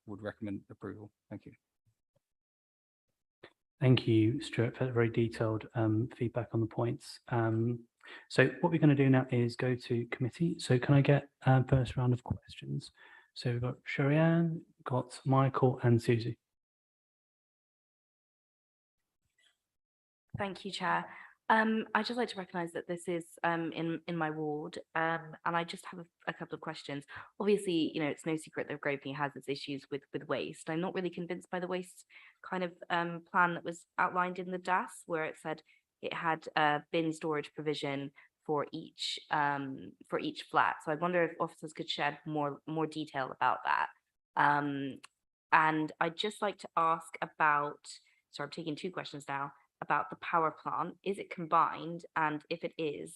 would recommend approval. Thank you. Thank you, Stuart, for that very detailed feedback on the points. So what we're going to do now is go to committee. So can I get first round of questions? So we've got Sherry-Ann, got Michael and Susie. Thank you, Chair. I'd just like to recognise that this is in my ward, and I just have a couple of questions. Obviously, you know, it's no secret that Groveney has its issues with waste. I'm not really convinced by the waste kind of plan that was outlined in the DAS, where it said it had bin storage provision for each flat. So I wonder if officers could shed more detail about that. And I'd just like to ask about, sorry, I'm taking 2 questions now, about the power plant. Is it combined? And if it is,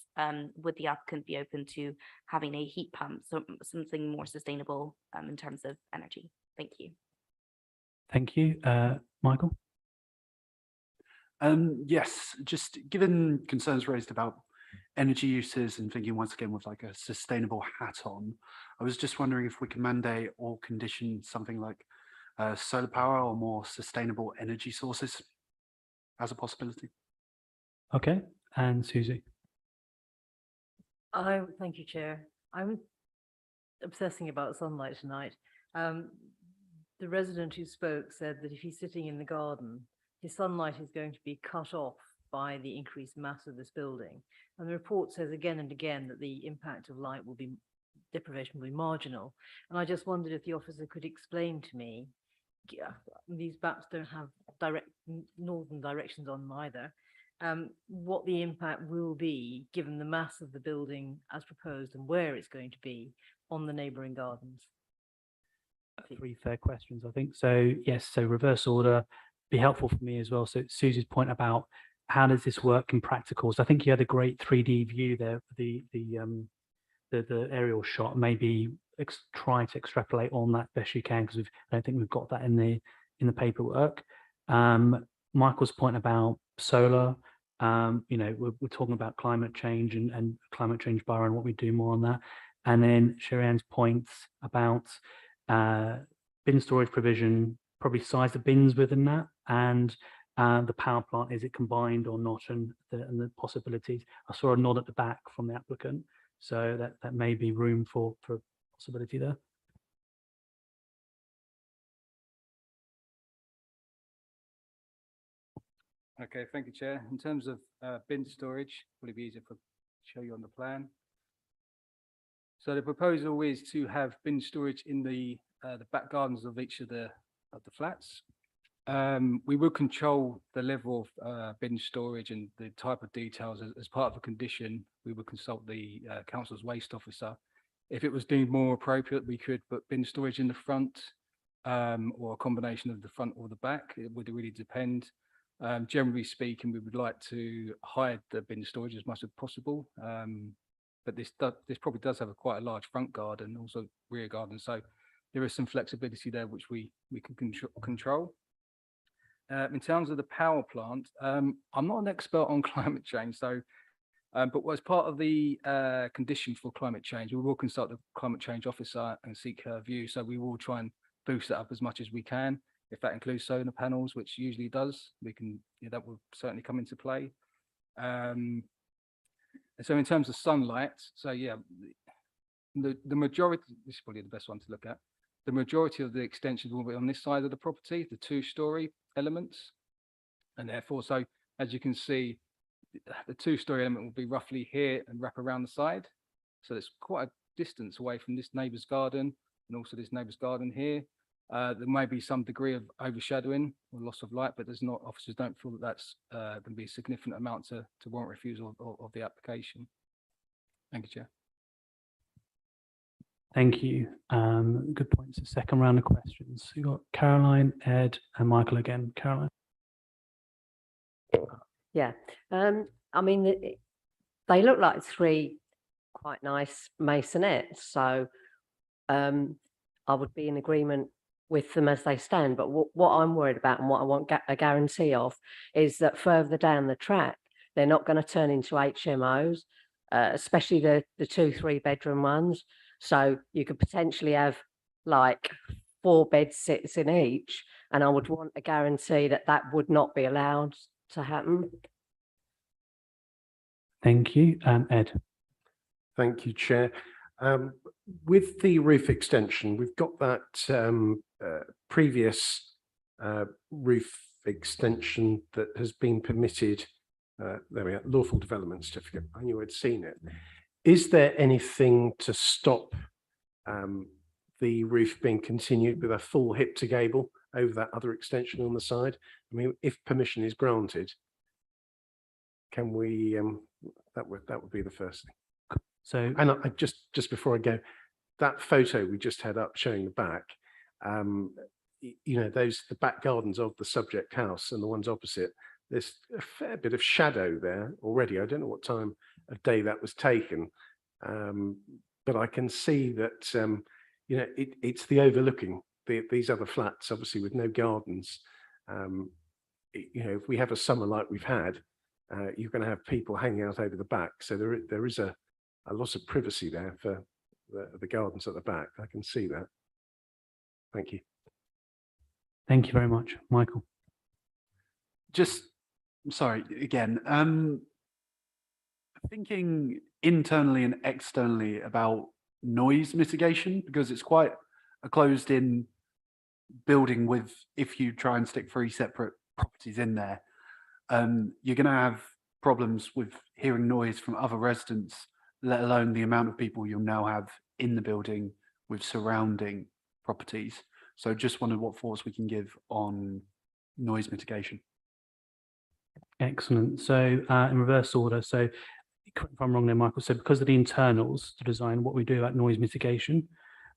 would the applicant be open to having a heat pump, so something more sustainable in terms of energy? Thank you. Thank you. Michael? Yes, just given concerns raised about energy uses and thinking once again with like a sustainable hat on, I was just wondering if we can mandate or condition something like solar power or more sustainable energy sources as a possibility. Okay, and Susie? Thank you, Chair. I'm obsessing about sunlight tonight. The resident who spoke said that if he's sitting in the garden, his sunlight is going to be cut off by the increased mass of this building. And the report says again and again that the impact of light will be, deprivation will be marginal. And I just wondered if the officer could explain to me, these maps don't have direct northern directions on them either, what the impact will be given the mass of the building as proposed and where it's going to be on the neighbouring gardens. 3 fair questions, I think. So yes, so reverse order be helpful for me as well. So Susie's point about how does this work in practical? So I think you had a great 3D view there, the aerial shot. Maybe try to extrapolate on that best you can, because I don't think we've got that in the paperwork. Michael's point about solar, you know, we're talking about climate change and climate change borough and what we do more on that. And then Sherry-Ann's points about bin storage provision, probably size of bins within that, and the power plant, is it combined or not, and the possibilities. I saw a nod at the back from the applicant, so that may be room for possibility there. Okay, thank you, Chair. In terms of bin storage, will it be easier to show you on the plan? So the proposal is to have bin storage in the back gardens of each of the flats. We will control the level of bin storage and the type of details as part of a condition. We will consult the council's waste officer. If it was deemed more appropriate, we could put bin storage in the front, or a combination of the front or the back. It would really depend. Generally speaking, we would like to hide the bin storage as much as possible. But this probably does have quite a large front garden, also rear garden. So there is some flexibility there which we can control. In terms of the power plant, I'm not an expert on climate change, so but as part of the condition for climate change, we will consult the climate change officer and seek her view. So we will try and boost it up as much as we can. If that includes solar panels, which usually does, we can, that will certainly come into play. And so in terms of sunlight, so yeah, the majority, this is probably the best one to look at. The majority of the extensions will be on this side of the property, the 2-story elements. And therefore, so as you can see, the 2-story element will be roughly here and wrap around the side. So it's quite a distance away from this neighbour's garden and also this neighbour's garden here. There may be some degree of overshadowing or loss of light, but there's not, officers don't feel that that's going to be a significant amount to warrant refusal of the application. Thank you, Chair. Thank you. Good points. The second round of questions. We've got Caroline, Ed, and Michael again. Caroline. Yeah, I mean, they look like 3 quite nice masonettes, so I would be in agreement with them as they stand. But what I'm worried about and what I want a guarantee of is that further down the track, they're not going to turn into HMOs, especially the 2-3 bedroom ones. So you could potentially have like 4 bed sits in each, and I would want a guarantee that that would not be allowed to happen. Thank you. Ed. Thank you, Chair. With the roof extension, we've got that previous roof extension that has been permitted. There we are, lawful development certificate. I knew I'd seen it. Is there anything to stop the roof being continued with a full hip to gable over that other extension on the side? I mean, if permission is granted, can we? That would be the first thing. So, and I just before I go, that photo we just had up showing the back, you know, the back gardens of the subject house and the ones opposite, there's a fair bit of shadow there already. I don't know what time of day that was taken, but I can see that, you know, it's the overlooking these other flats, obviously with no gardens. You know, if we have a summer like we've had, you're going to have people hanging out over the back. So there is a loss of privacy there for the gardens at the back. I can see that. Thank you. Thank you very much, Michael. Just, sorry, again, thinking internally and externally about noise mitigation, because it's quite a closed-in building with, if you try and stick 3 separate properties in there, you're going to have problems with hearing noise from other residents, let alone the amount of people you'll now have in the building with surrounding properties. So just wondered what thoughts we can give on noise mitigation. Excellent. So in reverse order, so correct if I'm wrong there, Michael, so because of the internals to design, what we do about noise mitigation,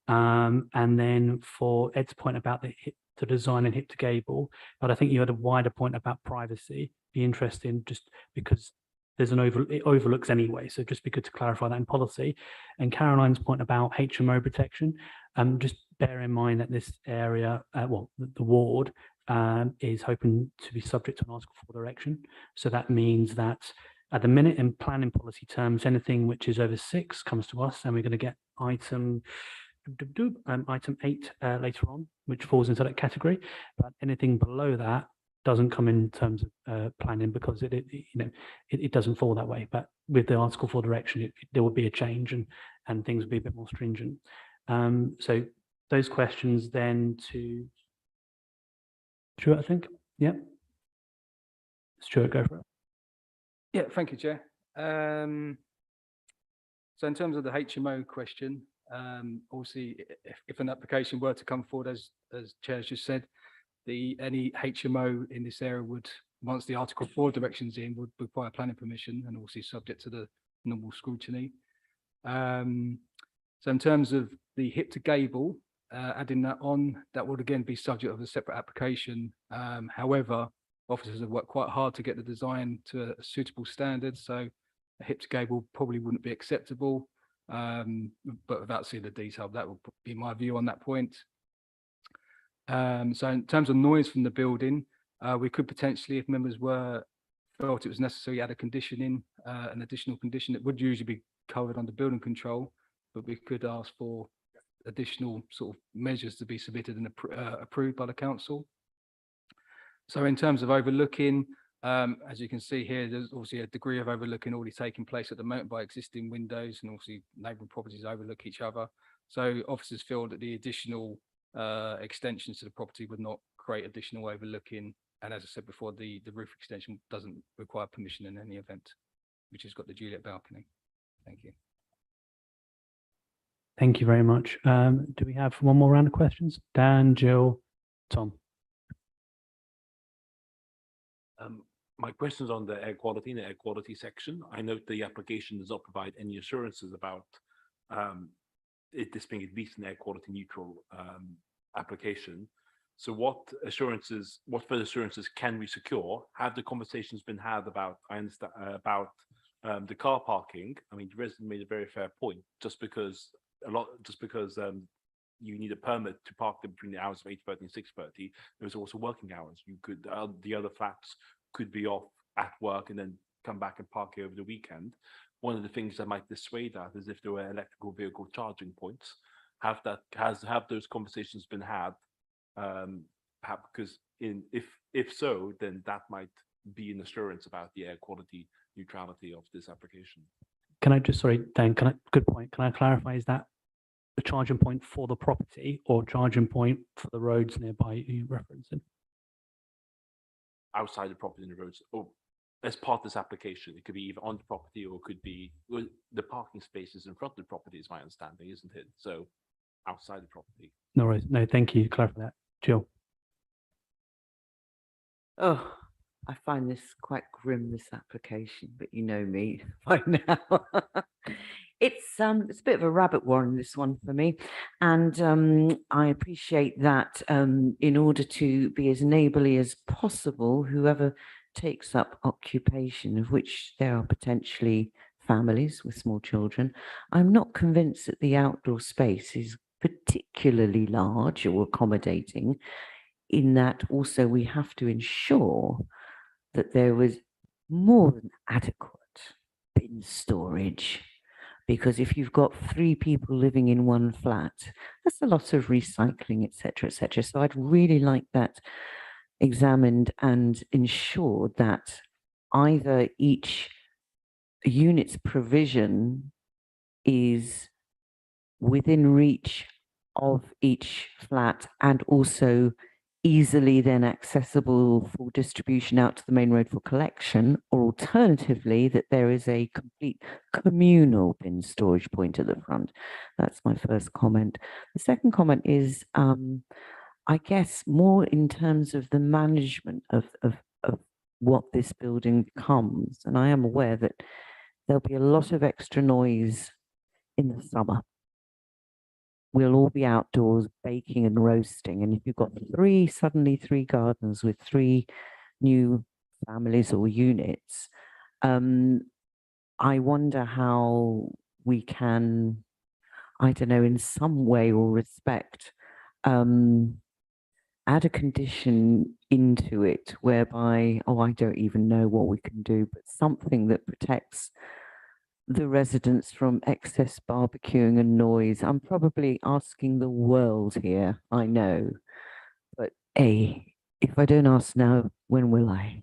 and then for Ed's point about the hip to design and hip to gable, but I think you had a wider point about privacy, be interesting just because there's it overlooks anyway, so just be good to clarify that in policy. And Caroline's point about HMO protection, just bear in mind that this area, well, the ward is hoping to be subject to an Article 4 direction. So that means that at the minute in planning policy terms, anything which is over 6 comes to us, and we're going to get item 8 later on, which falls into that category. But anything below that doesn't come in terms of planning, because it doesn't fall that way. But with the Article 4 direction, there will be a change, and things will be a bit more stringent. So those questions then to Stuart, I think. Yeah. Stuart, go for it. Yeah, thank you, Chair. So in terms of the HMO question, obviously, if an application were to come forward, as Chair just said, any HMO in this area would, once the Article 4 directions in, would require planning permission and also subject to the normal scrutiny. So in terms of the hip to gable, adding that on, that would again be subject of a separate application. However, officers have worked quite hard to get the design to a suitable standard, so a hip to gable probably wouldn't be acceptable. But without seeing the detail, that would be my view on that point. So in terms of noise from the building, we could potentially, if members felt it was necessary, add a condition in, an additional condition that would usually be covered under building control, but we could ask for additional sort of measures to be submitted and approved by the council. So in terms of overlooking, as you can see here, there's obviously a degree of overlooking already taking place at the moment by existing windows, and obviously neighbouring properties overlook each other. So officers feel that the additional extensions to the property would not create additional overlooking. And as I said before, the roof extension doesn't require permission in any event, which has got the Juliet balcony. Thank you. Thank you very much. Do we have one more round of questions? Dan, Jill, Tom. My question's on the air quality in the air quality section. I note the application does not provide any assurances about this being at least an air quality neutral application. So what further assurances can we secure? Have the conversations been had about, I understand, about the car parking? I mean, the resident made a very fair point. Just because you need a permit to park them between the hours of 8:30 and 6:30, there's also working hours. You could the other flats could be off at work and then come back and park here over the weekend. One of the things that might dissuade that is if there were electrical vehicle charging points. Have those conversations been had? Perhaps because if so, then that might be an assurance about the air quality neutrality of this application. Can I just, sorry, Dan, good point. Can I clarify, is that the charging point for the property or charging point for the roads nearby you referencing? Outside the property and the roads, or as part of this application, it could be either on the property or it could be the parking spaces in front of the property, is my understanding, isn't it? So outside the property. No worries. No, thank you. Clarify that. Jill. Oh, I find this quite grim, this application, but you know me by now. It's a bit of a rabbit warren, this one for me. And I appreciate that in order to be as neighbourly as possible, whoever takes up occupation, of which there are potentially families with small children, I'm not convinced that the outdoor space is particularly large or accommodating, in that also we have to ensure that there was more than adequate bin storage. Because if you've got 3 people living in one flat, that's a lot of recycling, etc., etc. So I'd really like that examined and ensured that either each unit's provision is within reach of each flat and also easily then accessible for distribution out to the main road for collection, or alternatively that there is a complete communal bin storage point at the front. That's my first comment. The second comment is I guess more in terms of the management of what this building becomes. And I am aware that there'll be a lot of extra noise in the summer. We'll all be outdoors baking and roasting. And if you've got suddenly three gardens with 3 new families or units, I wonder how we can, I don't know, in some way or respect, add a condition into it whereby, oh, I don't even know what we can do, but something that protects the residents from excess barbecuing and noise. I'm probably asking the world here, I know, but if I don't ask now, when will I?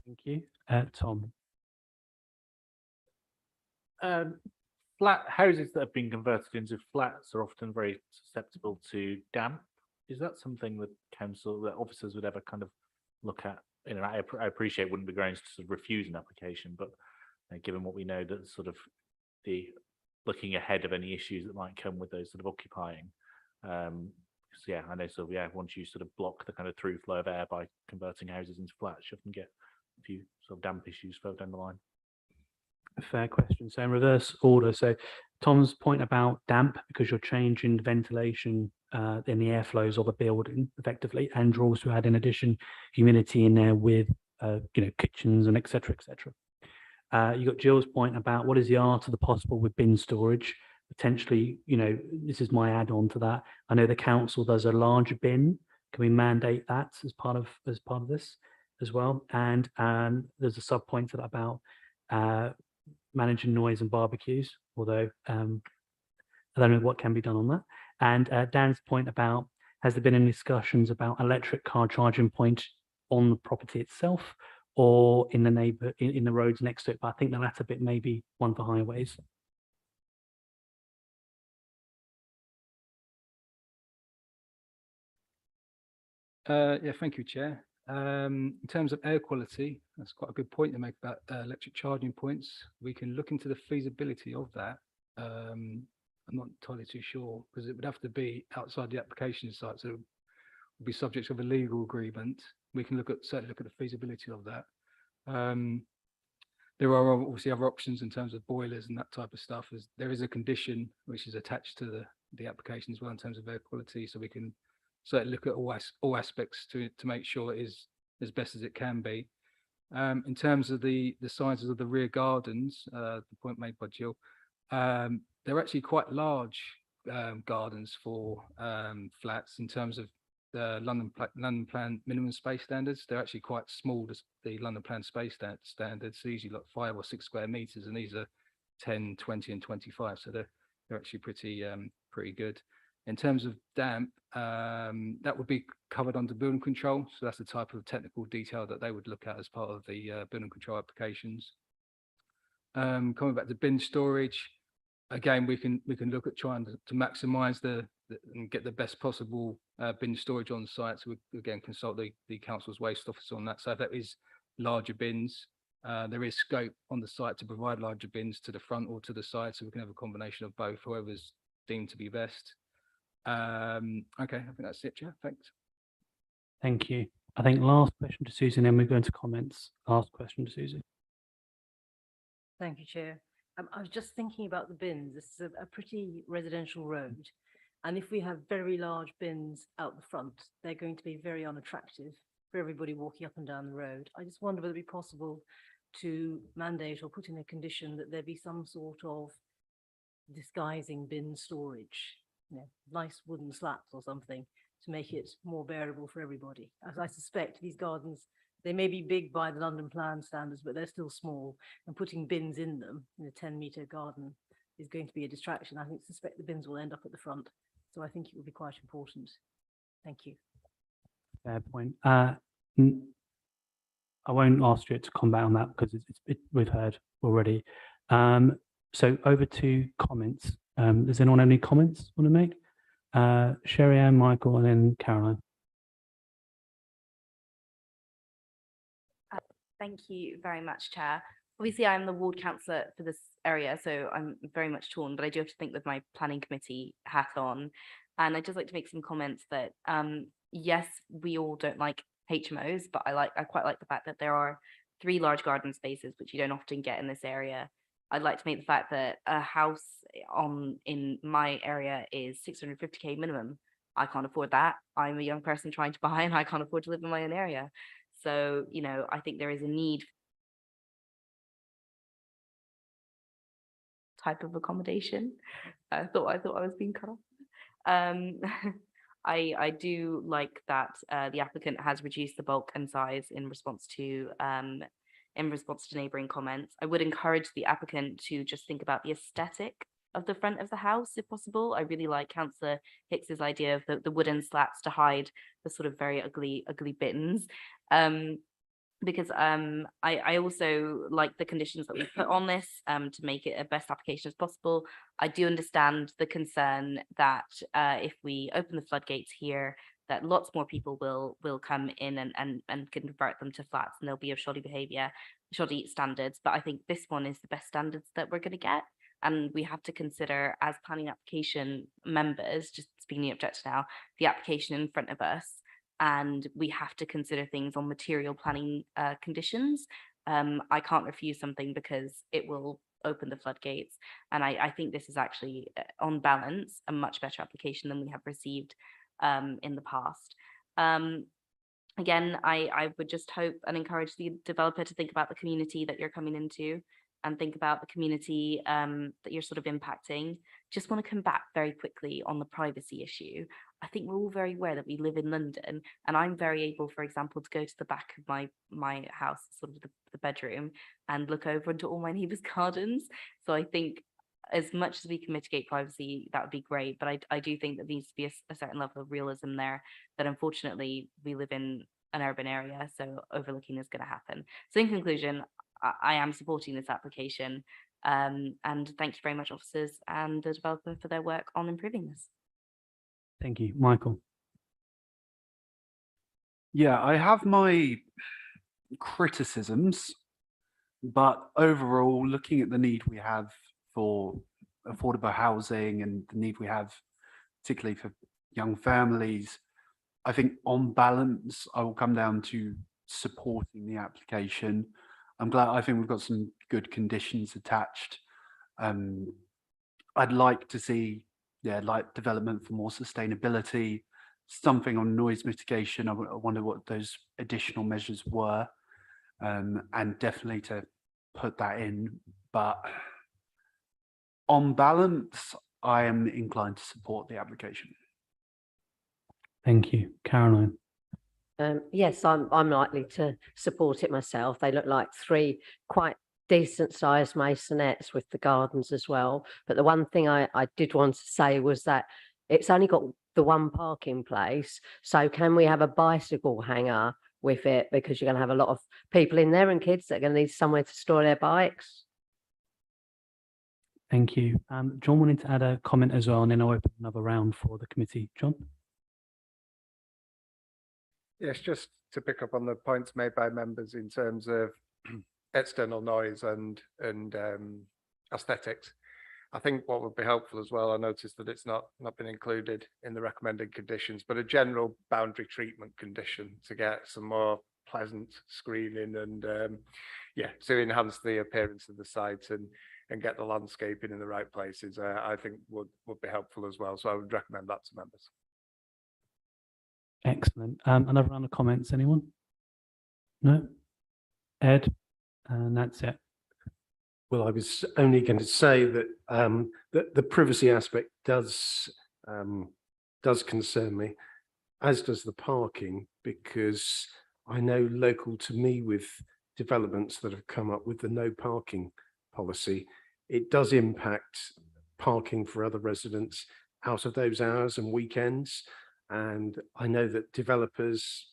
Thank you. Tom. Flat houses that have been converted into flats are often very susceptible to damp. Is that something that council, that officers would ever kind of look at? You know, I appreciate it wouldn't be grounds to sort of refuse an application, but given what we know, that sort of the looking ahead of any issues that might come with those sort of occupying. So yeah, I know. So yeah, once you sort of block the kind of through flow of air by converting houses into flats, you often get a few sort of damp issues further down the line. Fair question. So in reverse order, so Tom's point about damp, because you're changing the ventilation in the airflows of a building effectively, and you're also add in addition humidity in there with kitchens and etc. etc. You got Jill's point about what is the art of the possible with bin storage. Potentially, this is my add-on to that. I know the council does a larger bin. Can we mandate that as part of this as well? And there's a sub point to that about managing noise and barbecues, although I don't know what can be done on that. And Dan's point about, has there been any discussions about electric car charging point on the property itself or in the in the roads next to it? But I think the latter bit may be one for highways. Yeah, thank you, Chair. In terms of air quality, that's quite a good point to make about electric charging points. We can look into the feasibility of that. I'm not entirely too sure because it would have to be outside the application site, so it would be subject to a legal agreement. We can certainly look at the feasibility of that. There are obviously other options in terms of boilers and that type of stuff. There is a condition which is attached to the application as well in terms of air quality, so we can certainly look at all aspects to make sure it is as best as it can be. In terms of the sizes of the rear gardens, the point made by Jill, they're actually quite large gardens for flats in terms of the London Plan minimum space standards. They're actually quite small, the London Plan space standards, usually like 5 or 6 square meters, and these are 10, 20 and 25, so they're actually pretty good. In terms of damp, that would be covered under building control, so that's the type of technical detail that they would look at as part of the building control applications. Coming back to bin storage, again, we can look at trying to maximise and get the best possible bin storage on site. So we again consult the council's waste officer on that. So if that is larger bins, there is scope on the site to provide larger bins to the front or to the side, so we can have a combination of both, whoever's deemed to be best. Okay, I think that's it, Chair. Thanks. Thank you. I think last question to Susan, then we go into comments. Last question to Susan. Thank you, Chair. I was just thinking about the bins. This is a pretty residential road. And if we have very large bins out the front, they're going to be very unattractive for everybody walking up and down the road. I just wonder whether it'd be possible to mandate or put in a condition that there be some sort of disguising bin storage, nice wooden slats or something to make it more bearable for everybody. As I suspect these gardens, they may be big by the London Plan standards, but they're still small, and putting bins in them in a 10-metre garden is going to be a distraction. I suspect the bins will end up at the front. So I think it would be quite important. Thank you. Fair point. I won't ask you to comment on that because we've heard already. So over to comments. Does anyone have any comments want to make? Sherry Ann, Michael, and then Caroline. Thank you very much, Chair. Obviously, I'm the ward councillor for this area, so I'm very much torn, but I do have to think with my planning committee hat on. And I'd just like to make some comments that, yes, we all don't like HMOs, but I quite like the fact that there are 3 large garden spaces, which you don't often get in this area. I'd like to make the fact that a house in my area is 650k minimum. I can't afford that. I'm a young person trying to buy, and I can't afford to live in my own area. So, I think there is a need type of accommodation. I thought I was being cut off. I do like that the applicant has reduced the bulk and size in response to neighbouring comments. I would encourage the applicant to just think about the aesthetic of the front of the house, if possible. I really like Councillor Hicks's idea of the wooden slats to hide the sort of very ugly bins. Because I also like the conditions that we've put on this to make it a best application as possible. I do understand the concern that if we open the floodgates here, that lots more people will come in and convert them to flats, and there'll be of shoddy behaviour, shoddy standards. But I think this one is the best standards that we're going to get. And we have to consider, as planning application members, just speaking objective now, the application in front of us. And we have to consider things on material planning conditions. I can't refuse something because it will open the floodgates. And I think this is actually, on balance, a much better application than we have received in the past. Again, I would just hope and encourage the developer to think about the community that you're coming into and think about the community that you're sort of impacting. Just want to come back very quickly on the privacy issue. I think we're all very aware that we live in London, and I'm very able, for example, to go to the back of my house, sort of the bedroom, and look over into all my neighbours' gardens. So I think as much as we can mitigate privacy, that would be great. But I do think there needs to be a certain level of realism there, that unfortunately we live in an urban area, so overlooking is going to happen. So in conclusion, I am supporting this application, and thank you very much, officers and the developer, for their work on improving this. Thank you. Michael. Yeah, I have my criticisms, but overall, looking at the need we have for affordable housing and the need we have, particularly for young families, I think on balance, I will come down to supporting the application. I think we've got some good conditions attached. I'd like to see, like development for more sustainability, something on noise mitigation. I wonder what those additional measures were, and definitely to put that in. But on balance, I am inclined to support the application. Thank you. Caroline. Yes, I'm likely to support it myself. They look like 3 quite decent sized masonettes with the gardens as well. But the one thing I did want to say was that it's only got the 1 parking place. So can we have a bicycle hanger with it? Because you're going to have a lot of people in there and kids that are going to need somewhere to store their bikes. Thank you. John wanted to add a comment as well, and then I'll open another round for the committee. John? Yes, just to pick up on the points made by members in terms of external noise and aesthetics. I think what would be helpful as well, I noticed that it's not been included in the recommended conditions, but a general boundary treatment condition to get some more pleasant screening and to enhance the appearance of the site and get the landscaping in the right places, I think would be helpful as well. So I would recommend that to members. Excellent. Another round of comments, anyone? No? Ed? And that's it. Well, I was only going to say that that the privacy aspect does concern me, as does the parking, because I know local to me with developments that have come up with the no parking policy, it does impact parking for other residents out of those hours and weekends. And I know that developers,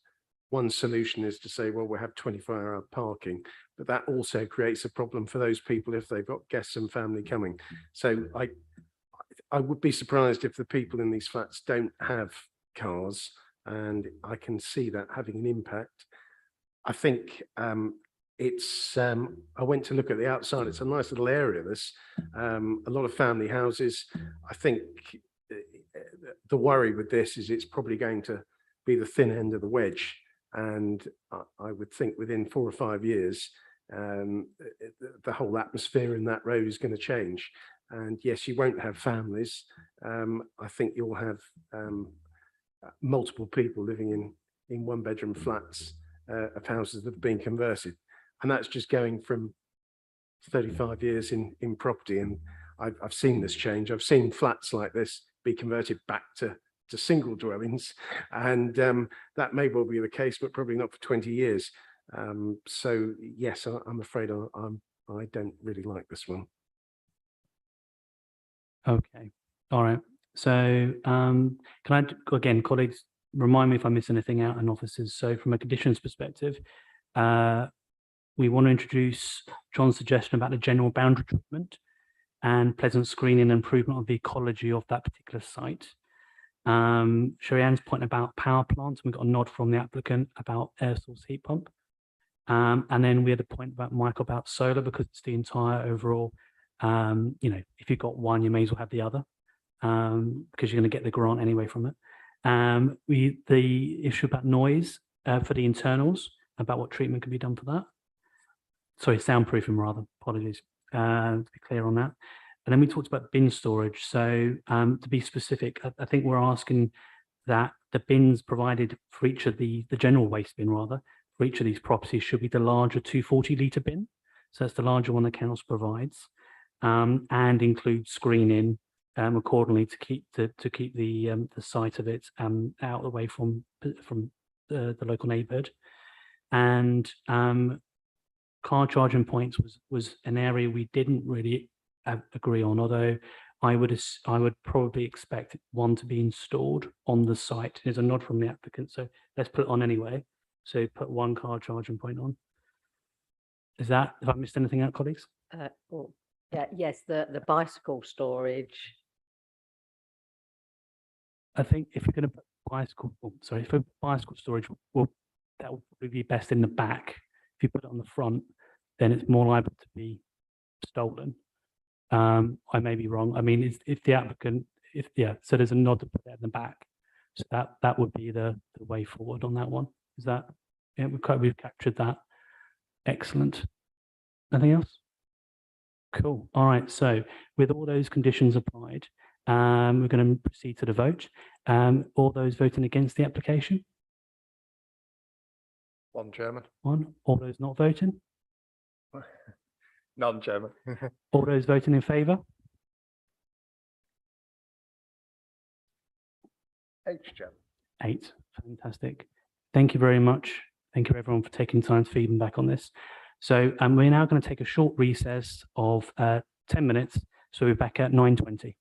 one solution is to say, well, we'll have 24-hour parking, but that also creates a problem for those people if they've got guests and family coming. So I would be surprised if the people in these flats don't have cars, and I can see that having an impact. I think I went to look at the outside. It's a nice little area, this, a lot of family houses. I think the worry with this is it's probably going to be the thin end of the wedge. And I would think within 4 or 5 years, the whole atmosphere in that road is going to change. And yes, you won't have families. I think you'll have multiple people living in 1-bedroom flats of houses that have been converted. And that's just going from 35 years in property. And I've seen this change. I've seen flats like this be converted back to single dwellings, and that may well be the case, but probably not for 20 years. So yes, I'm afraid I don't really like this one. Okay. All right. So can I, again, colleagues, remind me if I miss anything out, and officers. So from a conditions perspective, we want to introduce John's suggestion about the general boundary treatment and pleasant screening and improvement of the ecology of that particular site. Sharianne's point about power plants, we got a nod from the applicant about air source heat pump. And then we had a point about Michael about solar, because it's the entire overall, if you've got one, you may as well have the other, because you're going to get the grant anyway from it. The issue about noise for the internals, about what treatment can be done for that. Sorry, soundproofing rather, apologies, to be clear on that. And then we talked about bin storage. So to be specific, I think we're asking that the bins provided for each of the general waste bin rather, for each of these properties should be the larger 240-litre bin. So that's the larger one the council provides, and include screening accordingly to keep the site of it out of the way from the local neighbourhood. And car charging points was an area we didn't really agree on, although I would probably expect one to be installed on the site. There's a nod from the applicant, so let's put it on anyway. So put 1 car charging point on. Is that, have I missed anything out, colleagues? Well, yeah, yes, the bicycle storage. I think if you're going to put bicycle storage, we'll that will probably be best in the back. If you put it on the front, then it's more liable to be stolen. I may be wrong. I mean, if the applicant, so there's a nod to put that in the back. So that would be the way forward on that one. Is that, yeah, we've captured that. Excellent. Nothing else? Cool. All right. So with all those conditions applied, we're going to proceed to the vote. All those voting against the application? One, Chairman. One. All those not voting? None, Chairman. All those voting in favour? H, Chairman. 8. Fantastic. Thank you very much. Thank you everyone for taking time to feed back on this. So we're now going to take a short recess of 10 minutes. So we're back at 9:20.